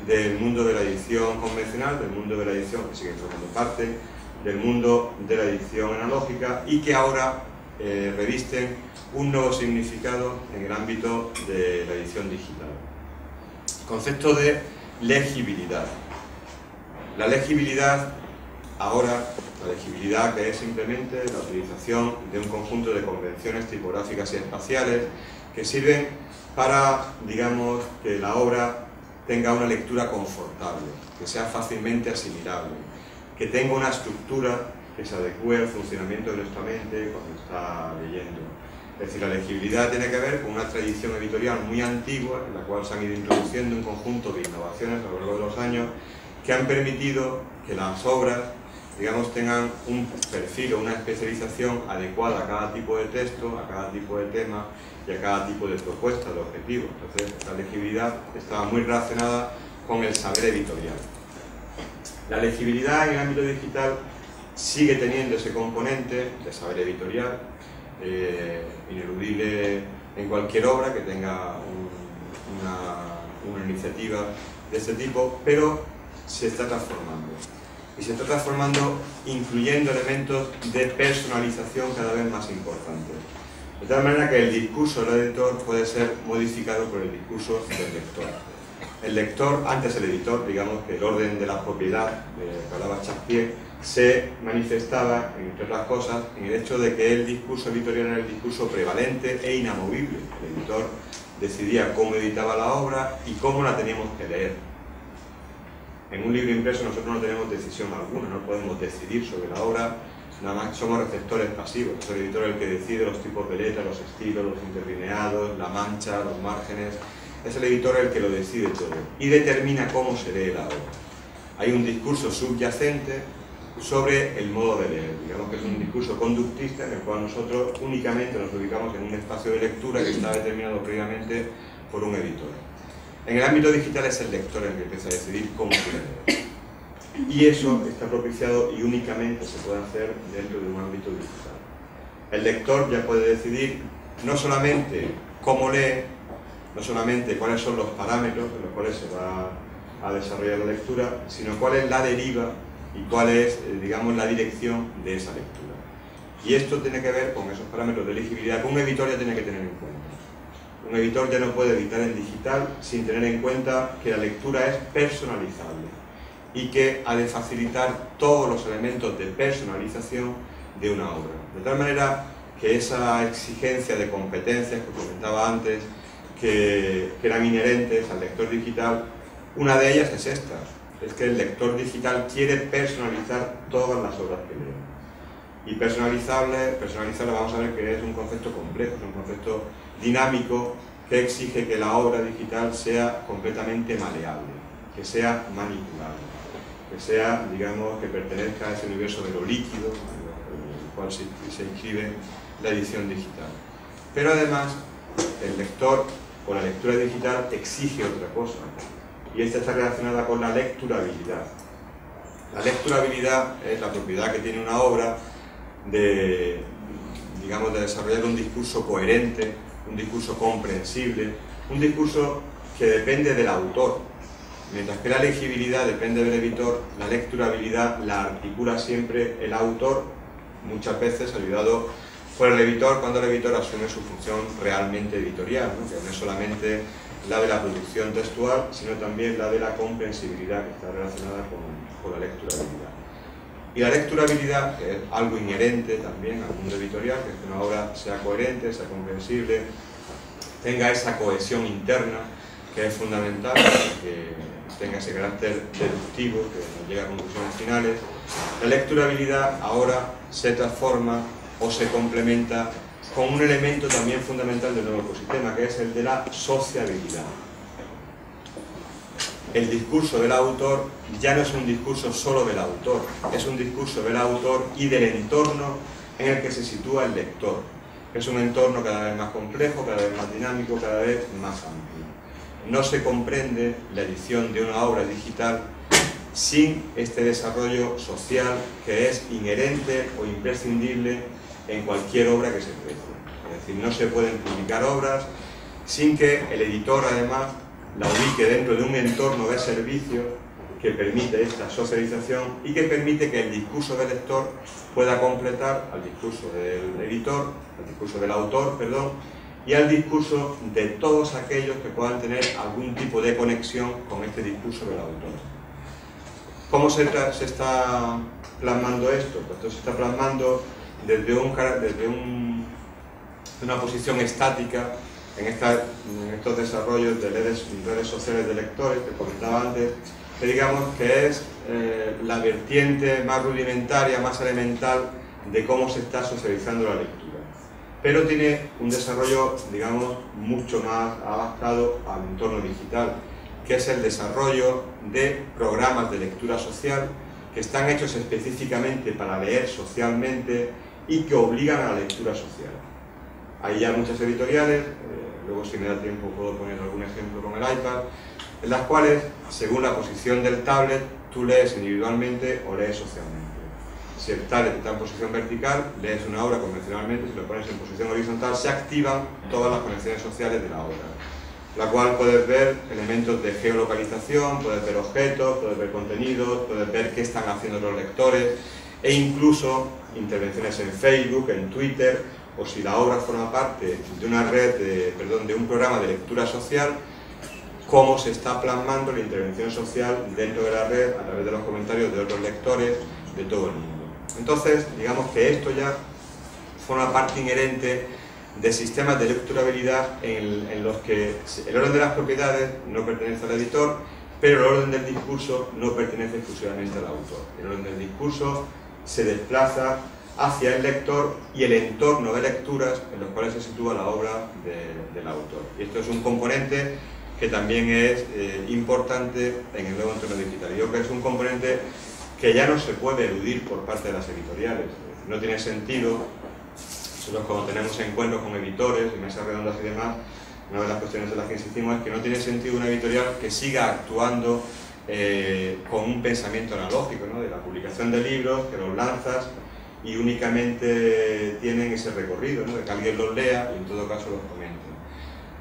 del mundo de la edición convencional, del mundo de la edición que sigue formando parte del mundo de la edición analógica y que ahora revisten un nuevo significado en el ámbito de la edición digital? Concepto de legibilidad. La legibilidad ahora, la legibilidad que es simplemente la utilización de un conjunto de convenciones tipográficas y espaciales que sirven para, digamos, que la obra tenga una lectura confortable, que sea fácilmente asimilable, que tenga una estructura que se adecue al funcionamiento de nuestra mente cuando está leyendo. Es decir, la legibilidad tiene que ver con una tradición editorial muy antigua, en la cual se han ido introduciendo un conjunto de innovaciones a lo largo de los años que han permitido que las obras, digamos, tengan un perfil o una especialización adecuada a cada tipo de texto, a cada tipo de tema y a cada tipo de propuesta, de objetivo. Entonces, la legibilidad estaba muy relacionada con el saber editorial. La legibilidad en el ámbito digital sigue teniendo ese componente de saber editorial, ineludible en cualquier obra que tenga una iniciativa de este tipo, pero se está transformando. Y se está transformando incluyendo elementos de personalización cada vez más importantes. De tal manera que el discurso del editor puede ser modificado por el discurso del lector. El lector, antes el editor, digamos que el orden de la propiedad, que hablaba Chartier, se manifestaba, entre otras cosas, en el hecho de que el discurso editorial era el discurso prevalente e inamovible. El editor decidía cómo editaba la obra y cómo la teníamos que leer. En un libro impreso nosotros no tenemos decisión alguna, no podemos decidir sobre la obra, nada más somos receptores pasivos. Es el editor el que decide los tipos de letra, los estilos, los interlineados, la mancha, los márgenes. Es el editor el que lo decide todo y determina cómo se lee la obra. Hay un discurso subyacente sobre el modo de leer, digamos que es un discurso conductista en el cual nosotros únicamente nos ubicamos en un espacio de lectura que está determinado previamente por un editor. En el ámbito digital es el lector el que empieza a decidir cómo quiere leer. Y eso está propiciado y únicamente se puede hacer dentro de un ámbito digital. El lector ya puede decidir no solamente cómo lee, no solamente cuáles son los parámetros en los cuales se va a desarrollar la lectura, sino cuál es la deriva y cuál es, digamos, la dirección de esa lectura. Y esto tiene que ver con esos parámetros de legibilidad que un editor ya tiene que tener en cuenta. Un editor ya no puede editar en digital sin tener en cuenta que la lectura es personalizable y que ha de facilitar todos los elementos de personalización de una obra. De tal manera que esa exigencia de competencias que comentaba antes, que eran inherentes al lector digital, una de ellas es esta, es que el lector digital quiere personalizar todas las obras que lee. Y personalizarlo vamos a ver que es un concepto complejo, es un concepto dinámico que exige que la obra digital sea completamente maleable, que sea manipulable, que sea, digamos, que pertenezca a ese universo de lo líquido, en el cual se inscribe la edición digital. Pero además, el lector o la lectura digital exige otra cosa, y esta está relacionada con la lecturabilidad. La lecturabilidad es la propiedad que tiene una obra de, digamos, de desarrollar un discurso coherente, un discurso comprensible, un discurso que depende del autor. Mientras que la legibilidad depende del editor, la lecturabilidad la articula siempre el autor, muchas veces ayudado por el editor cuando el editor asume su función realmente editorial, ¿no? Que no es solamente la de la producción textual, sino también la de la comprensibilidad, que está relacionada con la lecturabilidad. Y la lecturabilidad, que es algo inherente también al mundo editorial, que es que una obra sea coherente, sea comprensible, tenga esa cohesión interna, que es fundamental, que tenga ese carácter deductivo, que nos llegue a conclusiones finales. La lecturabilidad ahora se transforma o se complementa con un elemento también fundamental del nuevo ecosistema, que es el de la sociabilidad. El discurso del autor ya no es un discurso solo del autor, es un discurso del autor y del entorno en el que se sitúa el lector. Es un entorno cada vez más complejo, cada vez más dinámico, cada vez más amplio. No se comprende la edición de una obra digital sin este desarrollo social que es inherente o imprescindible en cualquier obra que se precie. Es decir, no se pueden publicar obras sin que el editor además la ubique dentro de un entorno de servicio que permite esta socialización y que permite que el discurso del lector pueda completar al discurso del editor, al discurso del autor, perdón, y al discurso de todos aquellos que puedan tener algún tipo de conexión con este discurso del autor. ¿Cómo se está plasmando esto? Pues esto se está plasmando desde una posición estática en estos desarrollos de redes sociales de lectores que comentaba antes, que digamos que es la vertiente más rudimentaria, más elemental de cómo se está socializando la lectura. Pero tiene un desarrollo, digamos, mucho más adaptado al entorno digital, que es el desarrollo de programas de lectura social que están hechos específicamente para leer socialmente y que obligan a la lectura social. Hay ya muchas editoriales, luego si me da tiempo puedo poner algún ejemplo con el iPad, en las cuales, según la posición del tablet, tú lees individualmente o lees socialmente. Si el tablet está en posición vertical, lees una obra convencionalmente, si lo pones en posición horizontal, se activan todas las conexiones sociales de la obra, la cual puedes ver elementos de geolocalización, puedes ver objetos, puedes ver contenidos, puedes ver qué están haciendo los lectores, e incluso intervenciones en Facebook, en Twitter, o si la obra forma parte de una red, de un programa de lectura social, cómo se está plasmando la intervención social dentro de la red a través de los comentarios de otros lectores de todo el mundo. Entonces, digamos que esto ya forma parte inherente de sistemas de lecturabilidad en los que el orden de las propiedades no pertenece al editor, pero el orden del discurso no pertenece exclusivamente al autor. El orden del discurso se desplaza hacia el lector y el entorno de lecturas en los cuales se sitúa la obra del autor. Y esto es un componente que también es importante en el nuevo entorno digital. Yo creo que es un componente que ya no se puede eludir por parte de las editoriales. No tiene sentido, nosotros cuando tenemos encuentros con editores y mesas redondas y demás, una de las cuestiones de las que insistimos es que no tiene sentido una editorial que siga actuando con un pensamiento analógico, ¿no? De la publicación de libros, que los lanzas y únicamente tienen ese recorrido, ¿no? De que alguien los lea y en todo caso los comente.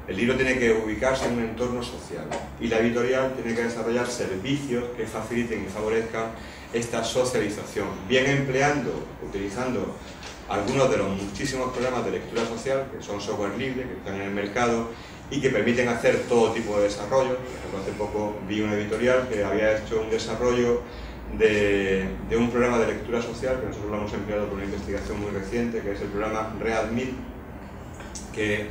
El libro tiene que ubicarse en un entorno social y la editorial tiene que desarrollar servicios que faciliten y favorezcan esta socialización, bien utilizando algunos de los muchísimos programas de lectura social que son software libre, que están en el mercado y que permiten hacer todo tipo de desarrollo. Por ejemplo, hace poco vi una editorial que había hecho un desarrollo de un programa de lectura social que nosotros lo hemos empleado por una investigación muy reciente, que es el programa ReadMe, que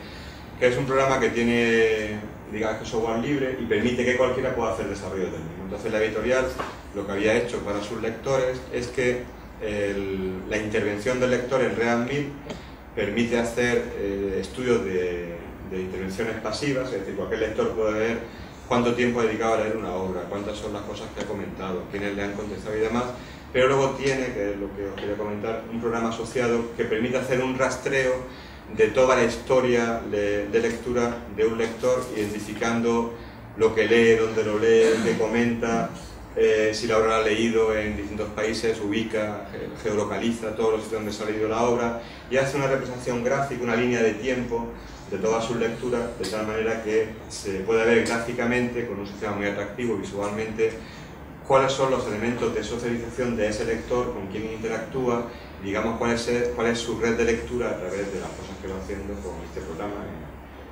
es un programa que tiene, digamos, que software libre y permite que cualquiera pueda hacer desarrollo del mismo. Entonces la editorial lo que había hecho para sus lectores es que la intervención del lector en ReadMe permite hacer estudios de intervenciones pasivas, es decir, cualquier lector puede ver cuánto tiempo ha dedicado a leer una obra, cuántas son las cosas que ha comentado, quiénes le han contestado y demás, pero luego tiene, que es lo que os quería comentar, un programa asociado que permite hacer un rastreo de toda la historia de lectura de un lector, identificando lo que lee, dónde lo lee, qué comenta, si la obra la ha leído en distintos países, ubica, geolocaliza todos los sitios donde se ha leído la obra y hace una representación gráfica, una línea de tiempo de todas sus lecturas, de tal manera que se puede ver gráficamente, con un sistema muy atractivo visualmente, cuáles son los elementos de socialización de ese lector, con quién interactúa, digamos cuál es su red de lectura a través de las cosas que va haciendo con este programa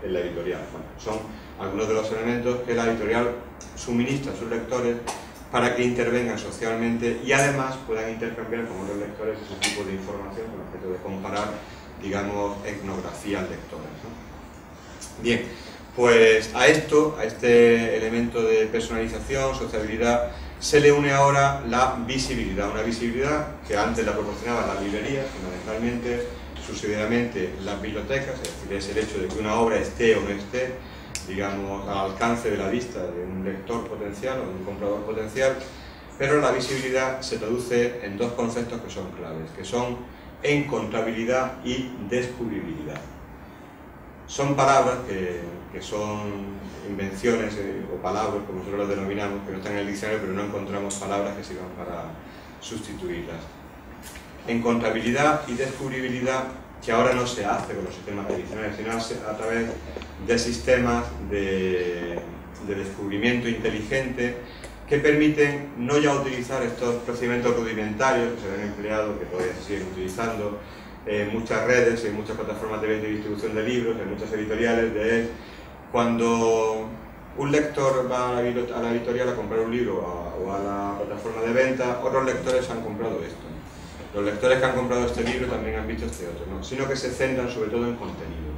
en la editorial. Bueno, son algunos de los elementos que la editorial suministra a sus lectores para que intervengan socialmente y además puedan intercambiar con otros lectores ese tipo de información con objeto de comparar, digamos, etnografías lectoras, ¿no? Bien, pues a este elemento de personalización, sociabilidad, se le une ahora la visibilidad, una visibilidad que antes la proporcionaban las librerías, fundamentalmente, subsidiariamente las bibliotecas, es decir, es el hecho de que una obra esté o no esté, digamos, al alcance de la vista de un lector potencial o de un comprador potencial, pero la visibilidad se traduce en dos conceptos que son claves, que son encontrabilidad y descubribilidad. Son palabras que son invenciones o palabras, como nosotros las denominamos, que no están en el diccionario, pero no encontramos palabras que sirvan para sustituirlas. Encontrabilidad y descubribilidad, que ahora no se hace con los sistemas tradicionales, sino a través de sistemas de descubrimiento inteligente que permiten no ya utilizar estos procedimientos rudimentarios que se han empleado, que todavía se siguen utilizando en muchas redes, en muchas plataformas de distribución de libros, en muchas editoriales, de cuando un lector va a la editorial a comprar un libro o a la plataforma de venta, otros lectores han comprado esto. Los lectores que han comprado este libro también han visto este otro, ¿no? Sino que se centran sobre todo en contenidos.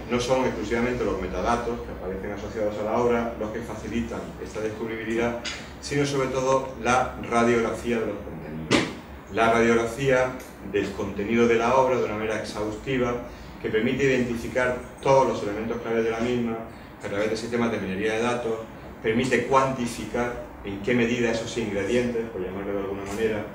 no son exclusivamente los metadatos que aparecen asociados a la obra los que facilitan esta descubribilidad, sino sobre todo la radiografía de los contenidos. La radiografía del contenido de la obra de una manera exhaustiva que permite identificar todos los elementos claves de la misma a través de sistemas de minería de datos, permite cuantificar en qué medida esos ingredientes, por llamarlo de alguna manera,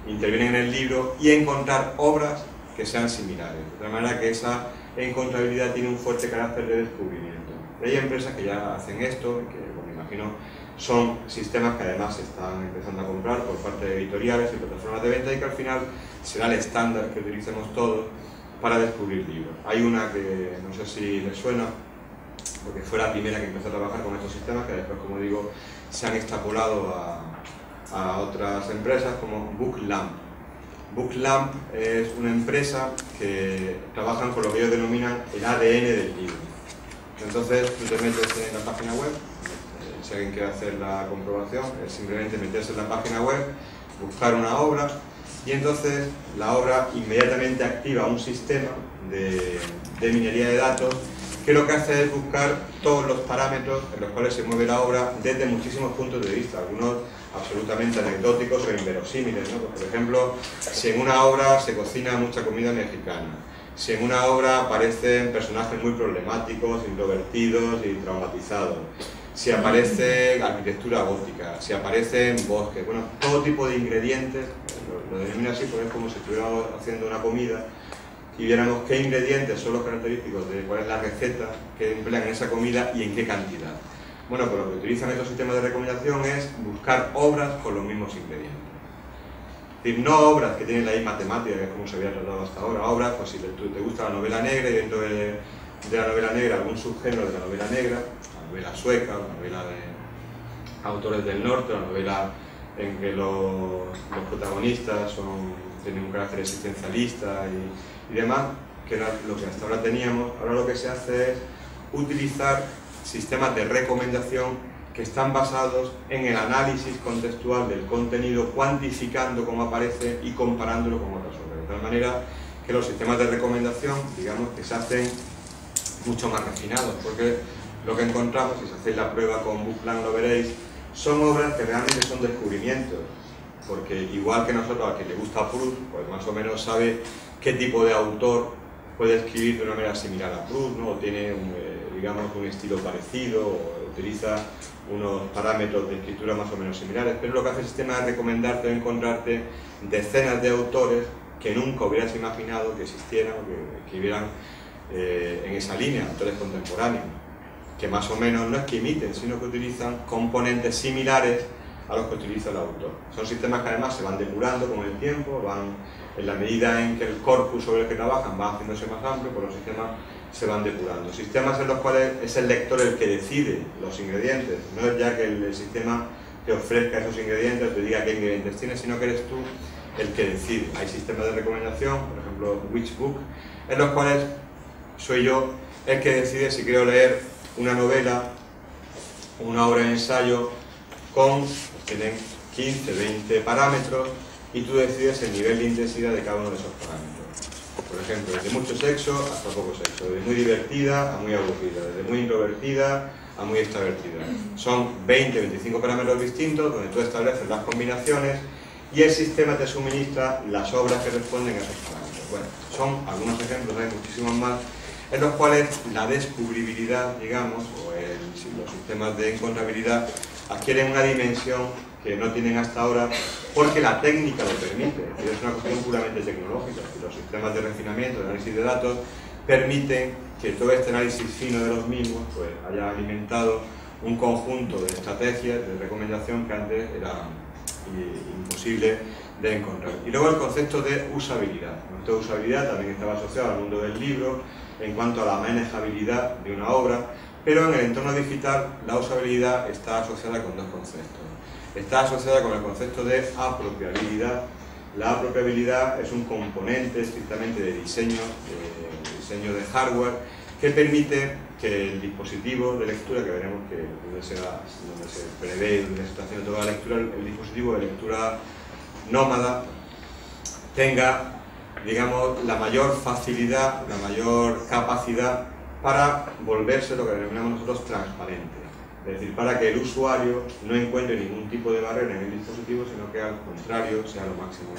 intervienen en el libro y encontrar obras que sean similares. De tal manera que esa encontrabilidad tiene un fuerte carácter de descubrimiento. Hay empresas que ya hacen esto, que me imagino son sistemas que además se están empezando a comprar por parte de editoriales y plataformas de venta y que al final será el estándar que utilicemos todos para descubrir libros. Hay una que no sé si les suena, porque fue la primera que empezó a trabajar con estos sistemas, que después, como digo, se han extrapolado a otras empresas como Booklamp. Booklamp es una empresa que trabajan con lo que ellos denominan el ADN del libro. Entonces tú te metes en la página web, si alguien quiere hacer la comprobación, es simplemente meterse en la página web, buscar una obra y entonces la obra inmediatamente activa un sistema de minería de datos que lo que hace es buscar todos los parámetros en los cuales se mueve la obra desde muchísimos puntos de vista, algunos absolutamente anecdóticos o inverosímiles, ¿no? Por ejemplo, si en una obra se cocina mucha comida mexicana, si en una obra aparecen personajes muy problemáticos, introvertidos y traumatizados, si aparece arquitectura gótica, si aparecen bosques, bueno, todo tipo de ingredientes, lo denomino así porque es como si estuviéramos haciendo una comida y viéramos qué ingredientes son los característicos de cuál es la receta que emplean en esa comida y en qué cantidad. Bueno, pues lo que utilizan estos sistemas de recomendación es buscar obras con los mismos ingredientes. Es decir, no obras que tienen la misma temática, que es como se había tratado hasta ahora, obras, pues si te gusta la novela negra y dentro de la novela negra algún subgénero de la novela negra, la novela sueca, la novela de autores del norte, la novela en que los protagonistas tienen un carácter existencialista y demás, que era lo que hasta ahora teníamos. Ahora lo que se hace es utilizar sistemas de recomendación que están basados en el análisis contextual del contenido, cuantificando cómo aparece y comparándolo con otras obras. De tal manera que los sistemas de recomendación, digamos, que se hacen mucho más refinados, porque lo que encontramos, si hacéis la prueba con Booklamp lo veréis, son obras que realmente son descubrimientos, porque igual que nosotros, a quien le gusta Proust, pues más o menos sabe qué tipo de autor puede escribir de una manera similar a Proust, ¿no? O tiene digamos, un estilo parecido, o utiliza unos parámetros de escritura más o menos similares, pero lo que hace el sistema es recomendarte o encontrarte decenas de autores que nunca hubieras imaginado que existieran o que escribieran en esa línea, autores contemporáneos, que más o menos no es que imiten, sino que utilizan componentes similares a los que utiliza el autor. Son sistemas que además se van depurando con el tiempo, en la medida en que el corpus sobre el que trabajan va haciéndose más amplio, pues los sistemas se van depurando. Sistemas en los cuales es el lector el que decide los ingredientes, no es ya que el sistema te ofrezca esos ingredientes, te diga qué ingredientes tiene, sino que eres tú el que decide. Hay sistemas de recomendación, por ejemplo Witchbook, en los cuales soy yo el que decide si quiero leer una novela, una obra de ensayo tienen 15, 20 parámetros y tú decides el nivel de intensidad de cada uno de esos parámetros. Por ejemplo, desde mucho sexo hasta poco sexo, desde muy divertida a muy aburrida, desde muy introvertida a muy extravertida. Son 20, 25 parámetros distintos donde tú estableces las combinaciones y el sistema te suministra las obras que responden a esos parámetros. Bueno, son algunos ejemplos, hay muchísimos más, en los cuales la descubribilidad, digamos, o los sistemas de encontrabilidad adquieren una dimensión que no tienen hasta ahora porque la técnica lo permite. Es decir, es una cuestión puramente tecnológica. Los sistemas de refinamiento, de análisis de datos, permiten que todo este análisis fino de los mismos pues, haya alimentado un conjunto de estrategias de recomendación que antes era imposible de encontrar. Y luego el concepto de usabilidad. El concepto de usabilidad también estaba asociado al mundo del libro en cuanto a la manejabilidad de una obra, pero en el entorno digital la usabilidad está asociada con dos conceptos. Está asociada con el concepto de apropiabilidad. La apropiabilidad es un componente estrictamente de diseño de hardware que permite que el dispositivo de lectura, que veremos que donde se prevé, donde se está haciendo toda la lectura, el dispositivo de lectura nómada tenga, digamos, la mayor facilidad, la mayor capacidad para volverse lo que denominamos nosotros transparente. Es decir, para que el usuario no encuentre ningún tipo de barrera en el dispositivo, sino que al contrario sea lo máximo,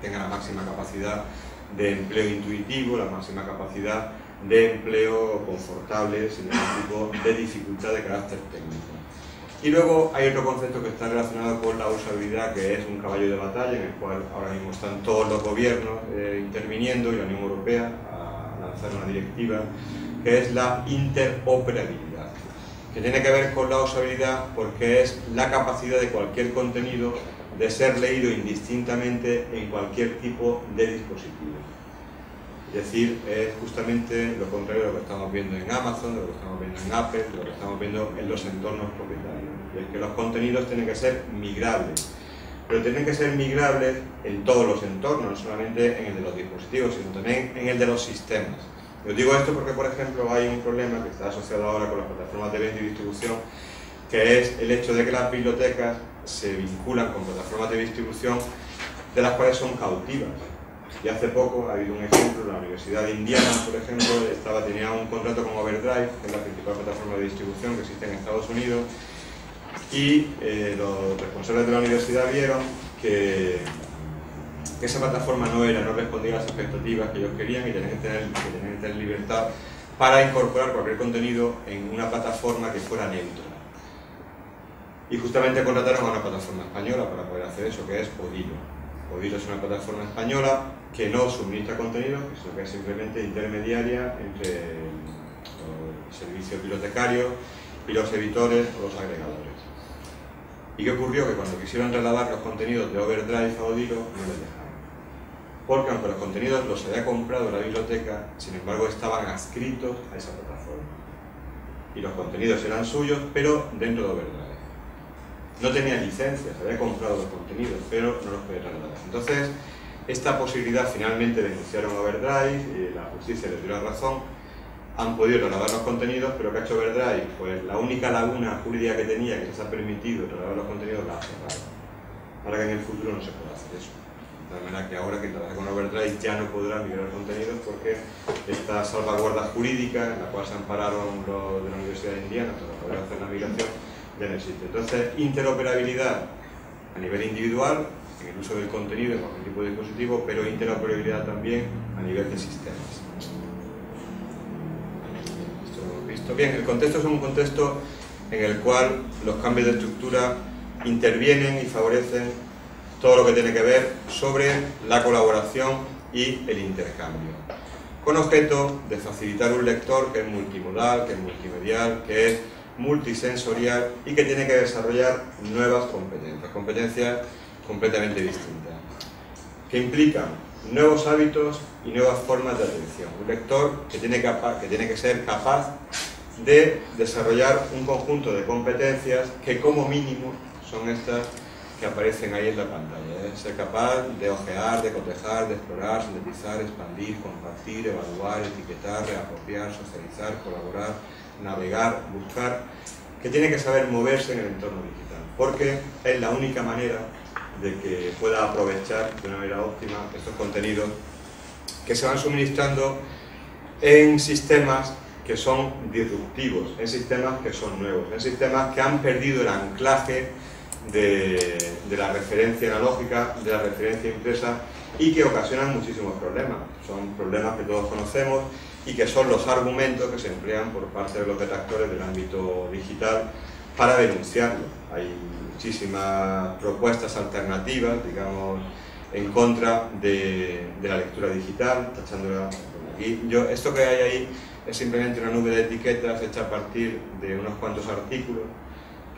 tenga la máxima capacidad de empleo intuitivo, la máxima capacidad de empleo confortable, sin ningún tipo de dificultad de carácter técnico. Y luego hay otro concepto que está relacionado con la usabilidad, que es un caballo de batalla, en el cual ahora mismo están todos los gobiernos interviniendo, y la Unión Europea a lanzar una directiva, que es la interoperabilidad, que tiene que ver con la usabilidad porque es la capacidad de cualquier contenido de ser leído indistintamente en cualquier tipo de dispositivo. Es decir, es justamente lo contrario de lo que estamos viendo en Amazon, de lo que estamos viendo en Apple, de lo que estamos viendo en los entornos propietarios. Y es que los contenidos tienen que ser migrables, pero tienen que ser migrables en todos los entornos, no solamente en el de los dispositivos, sino también en el de los sistemas. Yo digo esto porque, por ejemplo, hay un problema que está asociado ahora con las plataformas de venta y distribución, que es el hecho de que las bibliotecas se vinculan con plataformas de distribución de las cuales son cautivas. Y hace poco ha habido un ejemplo, la Universidad de Indiana, por ejemplo, tenía un contrato con Overdrive, que es la principal plataforma de distribución que existe en Estados Unidos, y los responsables de la universidad vieron que esa plataforma no respondía a las expectativas que ellos querían, y tenían que tener libertad para incorporar cualquier contenido en una plataforma que fuera neutra. Y justamente contrataron a una plataforma española para poder hacer eso, que es Odilo. Odilo es una plataforma española que no suministra contenido, sino que es simplemente intermediaria entre los servicios bibliotecarios y los editores o los agregadores. ¿Y qué ocurrió? Que cuando quisieron trasladar los contenidos de Overdrive a Odilo, no les dejaron. Porque aunque los contenidos los había comprado la biblioteca, sin embargo estaban adscritos a esa plataforma. Y los contenidos eran suyos, pero dentro de Overdrive. No tenía licencias, había comprado los contenidos, pero no los podía trasladar. Entonces, esta posibilidad finalmente denunciaron a Overdrive, y la justicia les dio la razón, han podido trasladar los contenidos, pero ¿qué ha hecho Overdrive? Pues la única laguna jurídica que tenía, que les ha permitido trasladar los contenidos, la ha cerrado. Para que en el futuro no se pueda hacer eso. De tal manera que ahora quien trabaja con Overdrive ya no podrá migrar contenidos, porque esta salvaguarda jurídica, en la cual se ampararon los de la Universidad de Indiana para poder hacer la migración, ya no existe. Entonces, interoperabilidad a nivel individual, en el uso del contenido en cualquier tipo de dispositivo, pero interoperabilidad también a nivel de sistemas. Esto lo hemos visto. Bien, el contexto es un contexto en el cual los cambios de estructura intervienen y favorecen todo lo que tiene que ver sobre la colaboración y el intercambio, con objeto de facilitar un lector que es multimodal, que es multimedial, que es multisensorial y que tiene que desarrollar nuevas competencias completamente distintas, que implican nuevos hábitos y nuevas formas de atención. Un lector que tiene que ser capaz de desarrollar un conjunto de competencias que como mínimo son estas que aparecen ahí en la pantalla. Ser capaz de ojear, de cotejar, de explorar, sintetizar, expandir, compartir, evaluar, etiquetar, reapropiar, socializar, colaborar, navegar, buscar, que tiene que saber moverse en el entorno digital, porque es la única manera de que pueda aprovechar de una manera óptima estos contenidos que se van suministrando en sistemas que son disruptivos, en sistemas que son nuevos, en sistemas que han perdido el anclaje de la referencia analógica, de la referencia impresa, y que ocasionan muchísimos problemas. Son problemas que todos conocemos y que son los argumentos que se emplean por parte de los detractores del ámbito digital para denunciarlo. Hay muchísimas propuestas alternativas, digamos, en contra de la lectura digital, tachándola aquí. Esto que hay ahí es simplemente una nube de etiquetas hecha a partir de unos cuantos artículos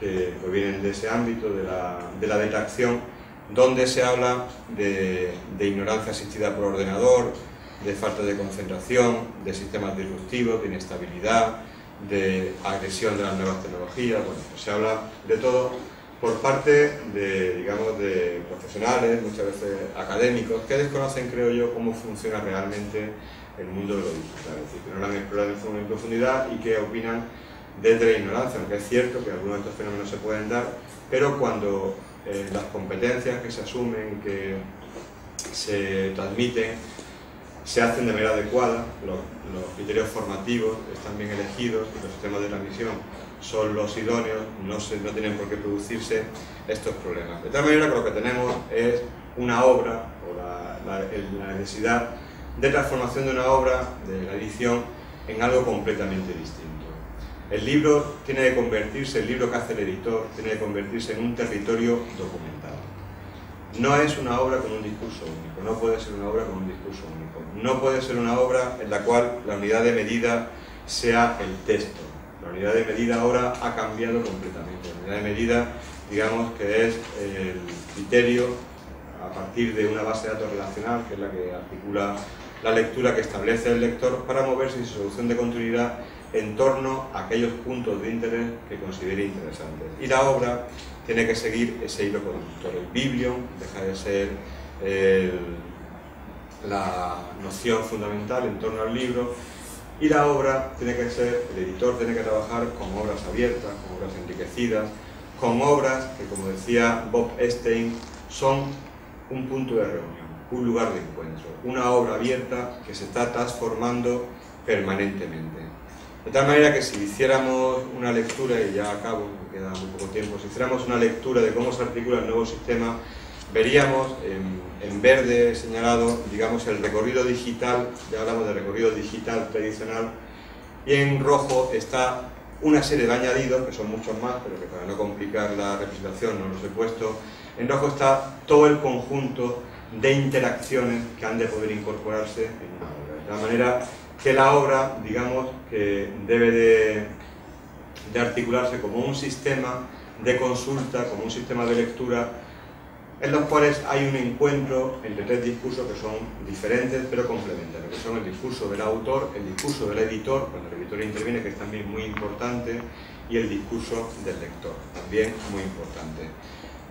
que provienen de ese ámbito, de la detracción, donde se habla de ignorancia asistida por ordenador, de falta de concentración, de sistemas disruptivos, de inestabilidad, de agresión de las nuevas tecnologías. Bueno, pues se habla de todo por parte de, digamos, de profesionales, muchas veces académicos, que desconocen, creo yo, cómo funciona realmente el mundo de lo digital. Es decir, que no lo han explorado en profundidad y que opinan desde la ignorancia, aunque es cierto que algunos de estos fenómenos se pueden dar, pero cuando las competencias que se asumen, que se transmiten, se hacen de manera adecuada, los criterios formativos están bien elegidos y los sistemas de transmisión son los idóneos, no tienen por qué producirse estos problemas. De tal manera que lo que tenemos es una obra, o la necesidad de transformación de una obra, de la edición, en algo completamente distinto. El libro tiene que convertirse, el libro que hace el editor, tiene que convertirse en un territorio documentado. No es una obra con un discurso único, no puede ser una obra con un discurso único. No puede ser una obra en la cual la unidad de medida sea el texto. La unidad de medida ahora ha cambiado completamente. La unidad de medida, digamos que es el criterio a partir de una base de datos relacional, que es la que articula la lectura que establece el lector para moverse sin solución de continuidad en torno a aquellos puntos de interés que considere interesantes. Y la obra tiene que seguir ese hilo conductor. El biblion deja de ser la noción fundamental en torno al libro, y la obra tiene que ser, el editor tiene que trabajar con obras abiertas, con obras enriquecidas, con obras que, como decía Bob Epstein, son un punto de reunión, un lugar de encuentro, una obra abierta que se está transformando permanentemente. De tal manera que si hiciéramos una lectura, y ya acabo, me queda muy poco tiempo, si hiciéramos una lectura de cómo se articula el nuevo sistema, veríamos en verde señalado, digamos, el recorrido digital, ya hablamos de recorrido digital tradicional, y en rojo está una serie de añadidos, que son muchos más, pero que para no complicar la representación no los he puesto. En rojo está todo el conjunto de interacciones que han de poder incorporarse en una obra. De la manera que la obra, digamos, que debe de articularse como un sistema de consulta, como un sistema de lectura, en los cuales hay un encuentro entre tres discursos que son diferentes pero complementarios, que son el discurso del autor, el discurso del editor, cuando el editor interviene, que es también muy importante, y el discurso del lector, también muy importante.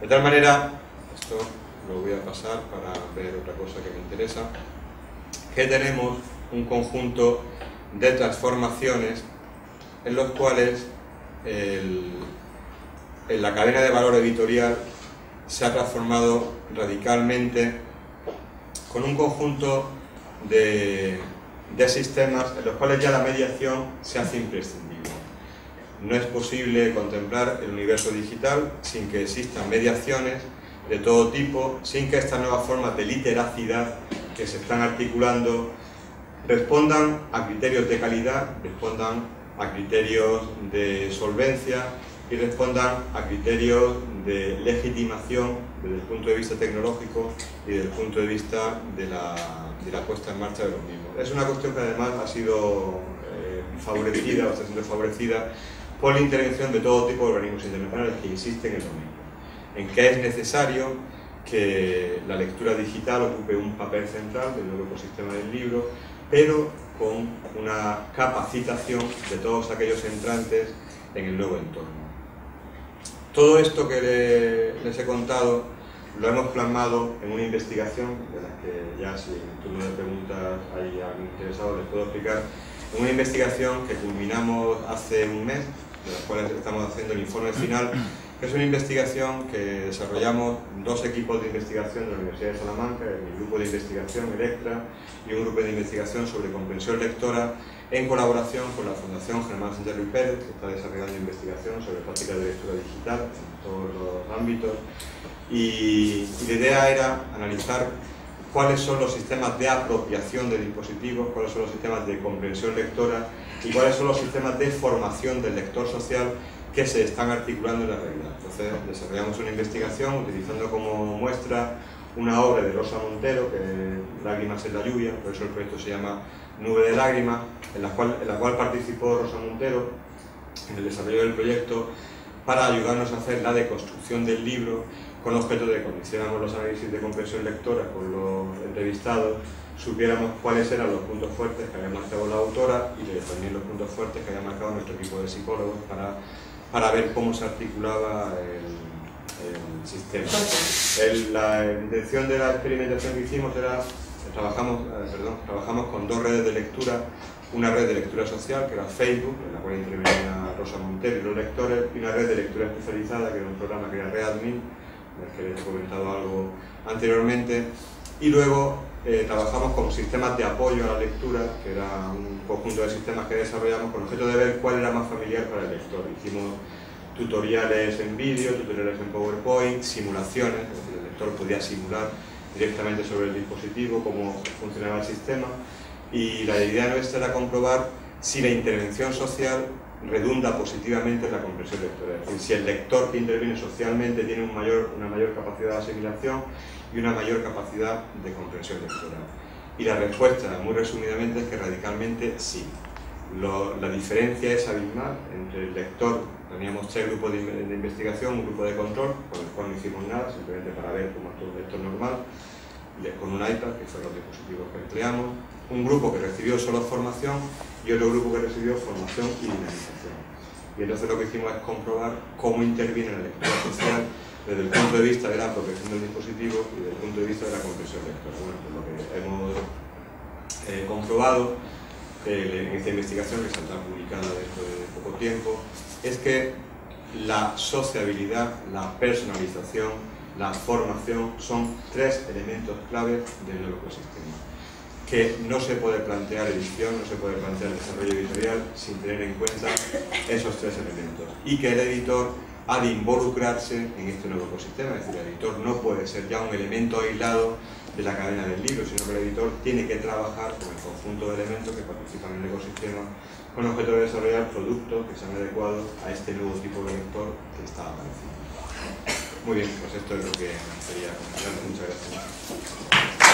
De tal manera, esto lo voy a pasar para ver otra cosa que me interesa, que tenemos un conjunto de transformaciones en los cuales en la cadena de valor editorial se ha transformado radicalmente con un conjunto de sistemas en los cuales ya la mediación se hace imprescindible. No es posible contemplar el universo digital sin que existan mediaciones de todo tipo, sin que estas nuevas formas de literacidad que se están articulando respondan a criterios de calidad, respondan a criterios de solvencia y respondan a criterios de legitimación desde el punto de vista tecnológico y desde el punto de vista de la puesta en marcha de los mismos. Es una cuestión que además ha sido favorecida o está siendo favorecida por la intervención de todo tipo de organismos internacionales que insisten en lo mismo, en que es necesario que la lectura digital ocupe un papel central del nuevo ecosistema del libro, pero con una capacitación de todos aquellos entrantes en el nuevo entorno. Todo esto que les he contado lo hemos plasmado en una investigación, de la que ya si en turno de preguntas hay alguien interesado les puedo explicar, en una investigación que culminamos hace un mes, de la cual estamos haciendo el informe final, que es una investigación que desarrollamos dos equipos de investigación de la Universidad de Salamanca, el grupo de investigación Electra y un grupo de investigación sobre comprensión lectora, en colaboración con la Fundación Germán Sánchez Ruiz Pérez, que está desarrollando investigación sobre prácticas de lectura digital en todos los ámbitos. Y la idea era analizar cuáles son los sistemas de apropiación de dispositivos, cuáles son los sistemas de comprensión lectora y cuáles son los sistemas de formación del lector social que se están articulando en la realidad. Entonces desarrollamos una investigación utilizando como muestra una obra de Rosa Montero, que es Lágrimas en la lluvia, por eso el proyecto se llama Nube de lágrimas, en la cual participó Rosa Montero en el desarrollo del proyecto para ayudarnos a hacer la deconstrucción del libro con objeto de que cuando hiciéramos los análisis de comprensión lectora con los entrevistados supiéramos cuáles eran los puntos fuertes que había marcado la autora y también los puntos fuertes que había marcado nuestro equipo de psicólogos para ver cómo se articulaba el sistema. La intención de la experimentación que hicimos era, trabajamos con dos redes de lectura, una red de lectura social, que era Facebook, en la cual intervenía Rosa Montero y los lectores, y una red de lectura especializada, que era un programa que era Readmin, del que les he comentado algo anteriormente, y luego trabajamos con sistemas de apoyo a la lectura, que era un conjunto de sistemas que desarrollamos con el objeto de ver cuál era más familiar para el lector. Hicimos tutoriales en vídeo, tutoriales en PowerPoint, simulaciones, es decir, el lector podía simular directamente sobre el dispositivo cómo funcionaba el sistema, y la idea nuestra era comprobar si la intervención social redunda positivamente en la comprensión lectora. Es decir, si el lector que interviene socialmente tiene una mayor capacidad de asimilación y una mayor capacidad de comprensión lectora. Y la respuesta, muy resumidamente, es que radicalmente sí. La diferencia es abismal entre el lector. Teníamos 3 grupos de investigación, un grupo de control, con el cual no hicimos nada, simplemente para ver cómo actúa un lector normal, con un iPad, que fueron los dispositivos que empleamos, un grupo que recibió solo formación y otro grupo que recibió formación y dinamización. Y entonces lo que hicimos es comprobar cómo interviene la lectura social desde el punto de vista de la apropiación del dispositivo y desde el punto de vista de la comprensión lectora. Bueno, pues lo que hemos comprobado en esta investigación, que saldrá publicada dentro de poco tiempo, es que la sociabilidad, la personalización, la formación son 3 elementos claves del nuevo ecosistema, que no se puede plantear edición, no se puede plantear desarrollo editorial sin tener en cuenta esos 3 elementos, y que el editor ha de involucrarse en este nuevo ecosistema. Es decir, el editor no puede ser ya un elemento aislado de la cadena del libro, sino que el editor tiene que trabajar con el conjunto de elementos que participan en el ecosistema con el objeto de desarrollar productos que sean adecuados a este nuevo tipo de lector que está apareciendo. Muy bien, pues esto es lo que quería comentar. Muchas gracias.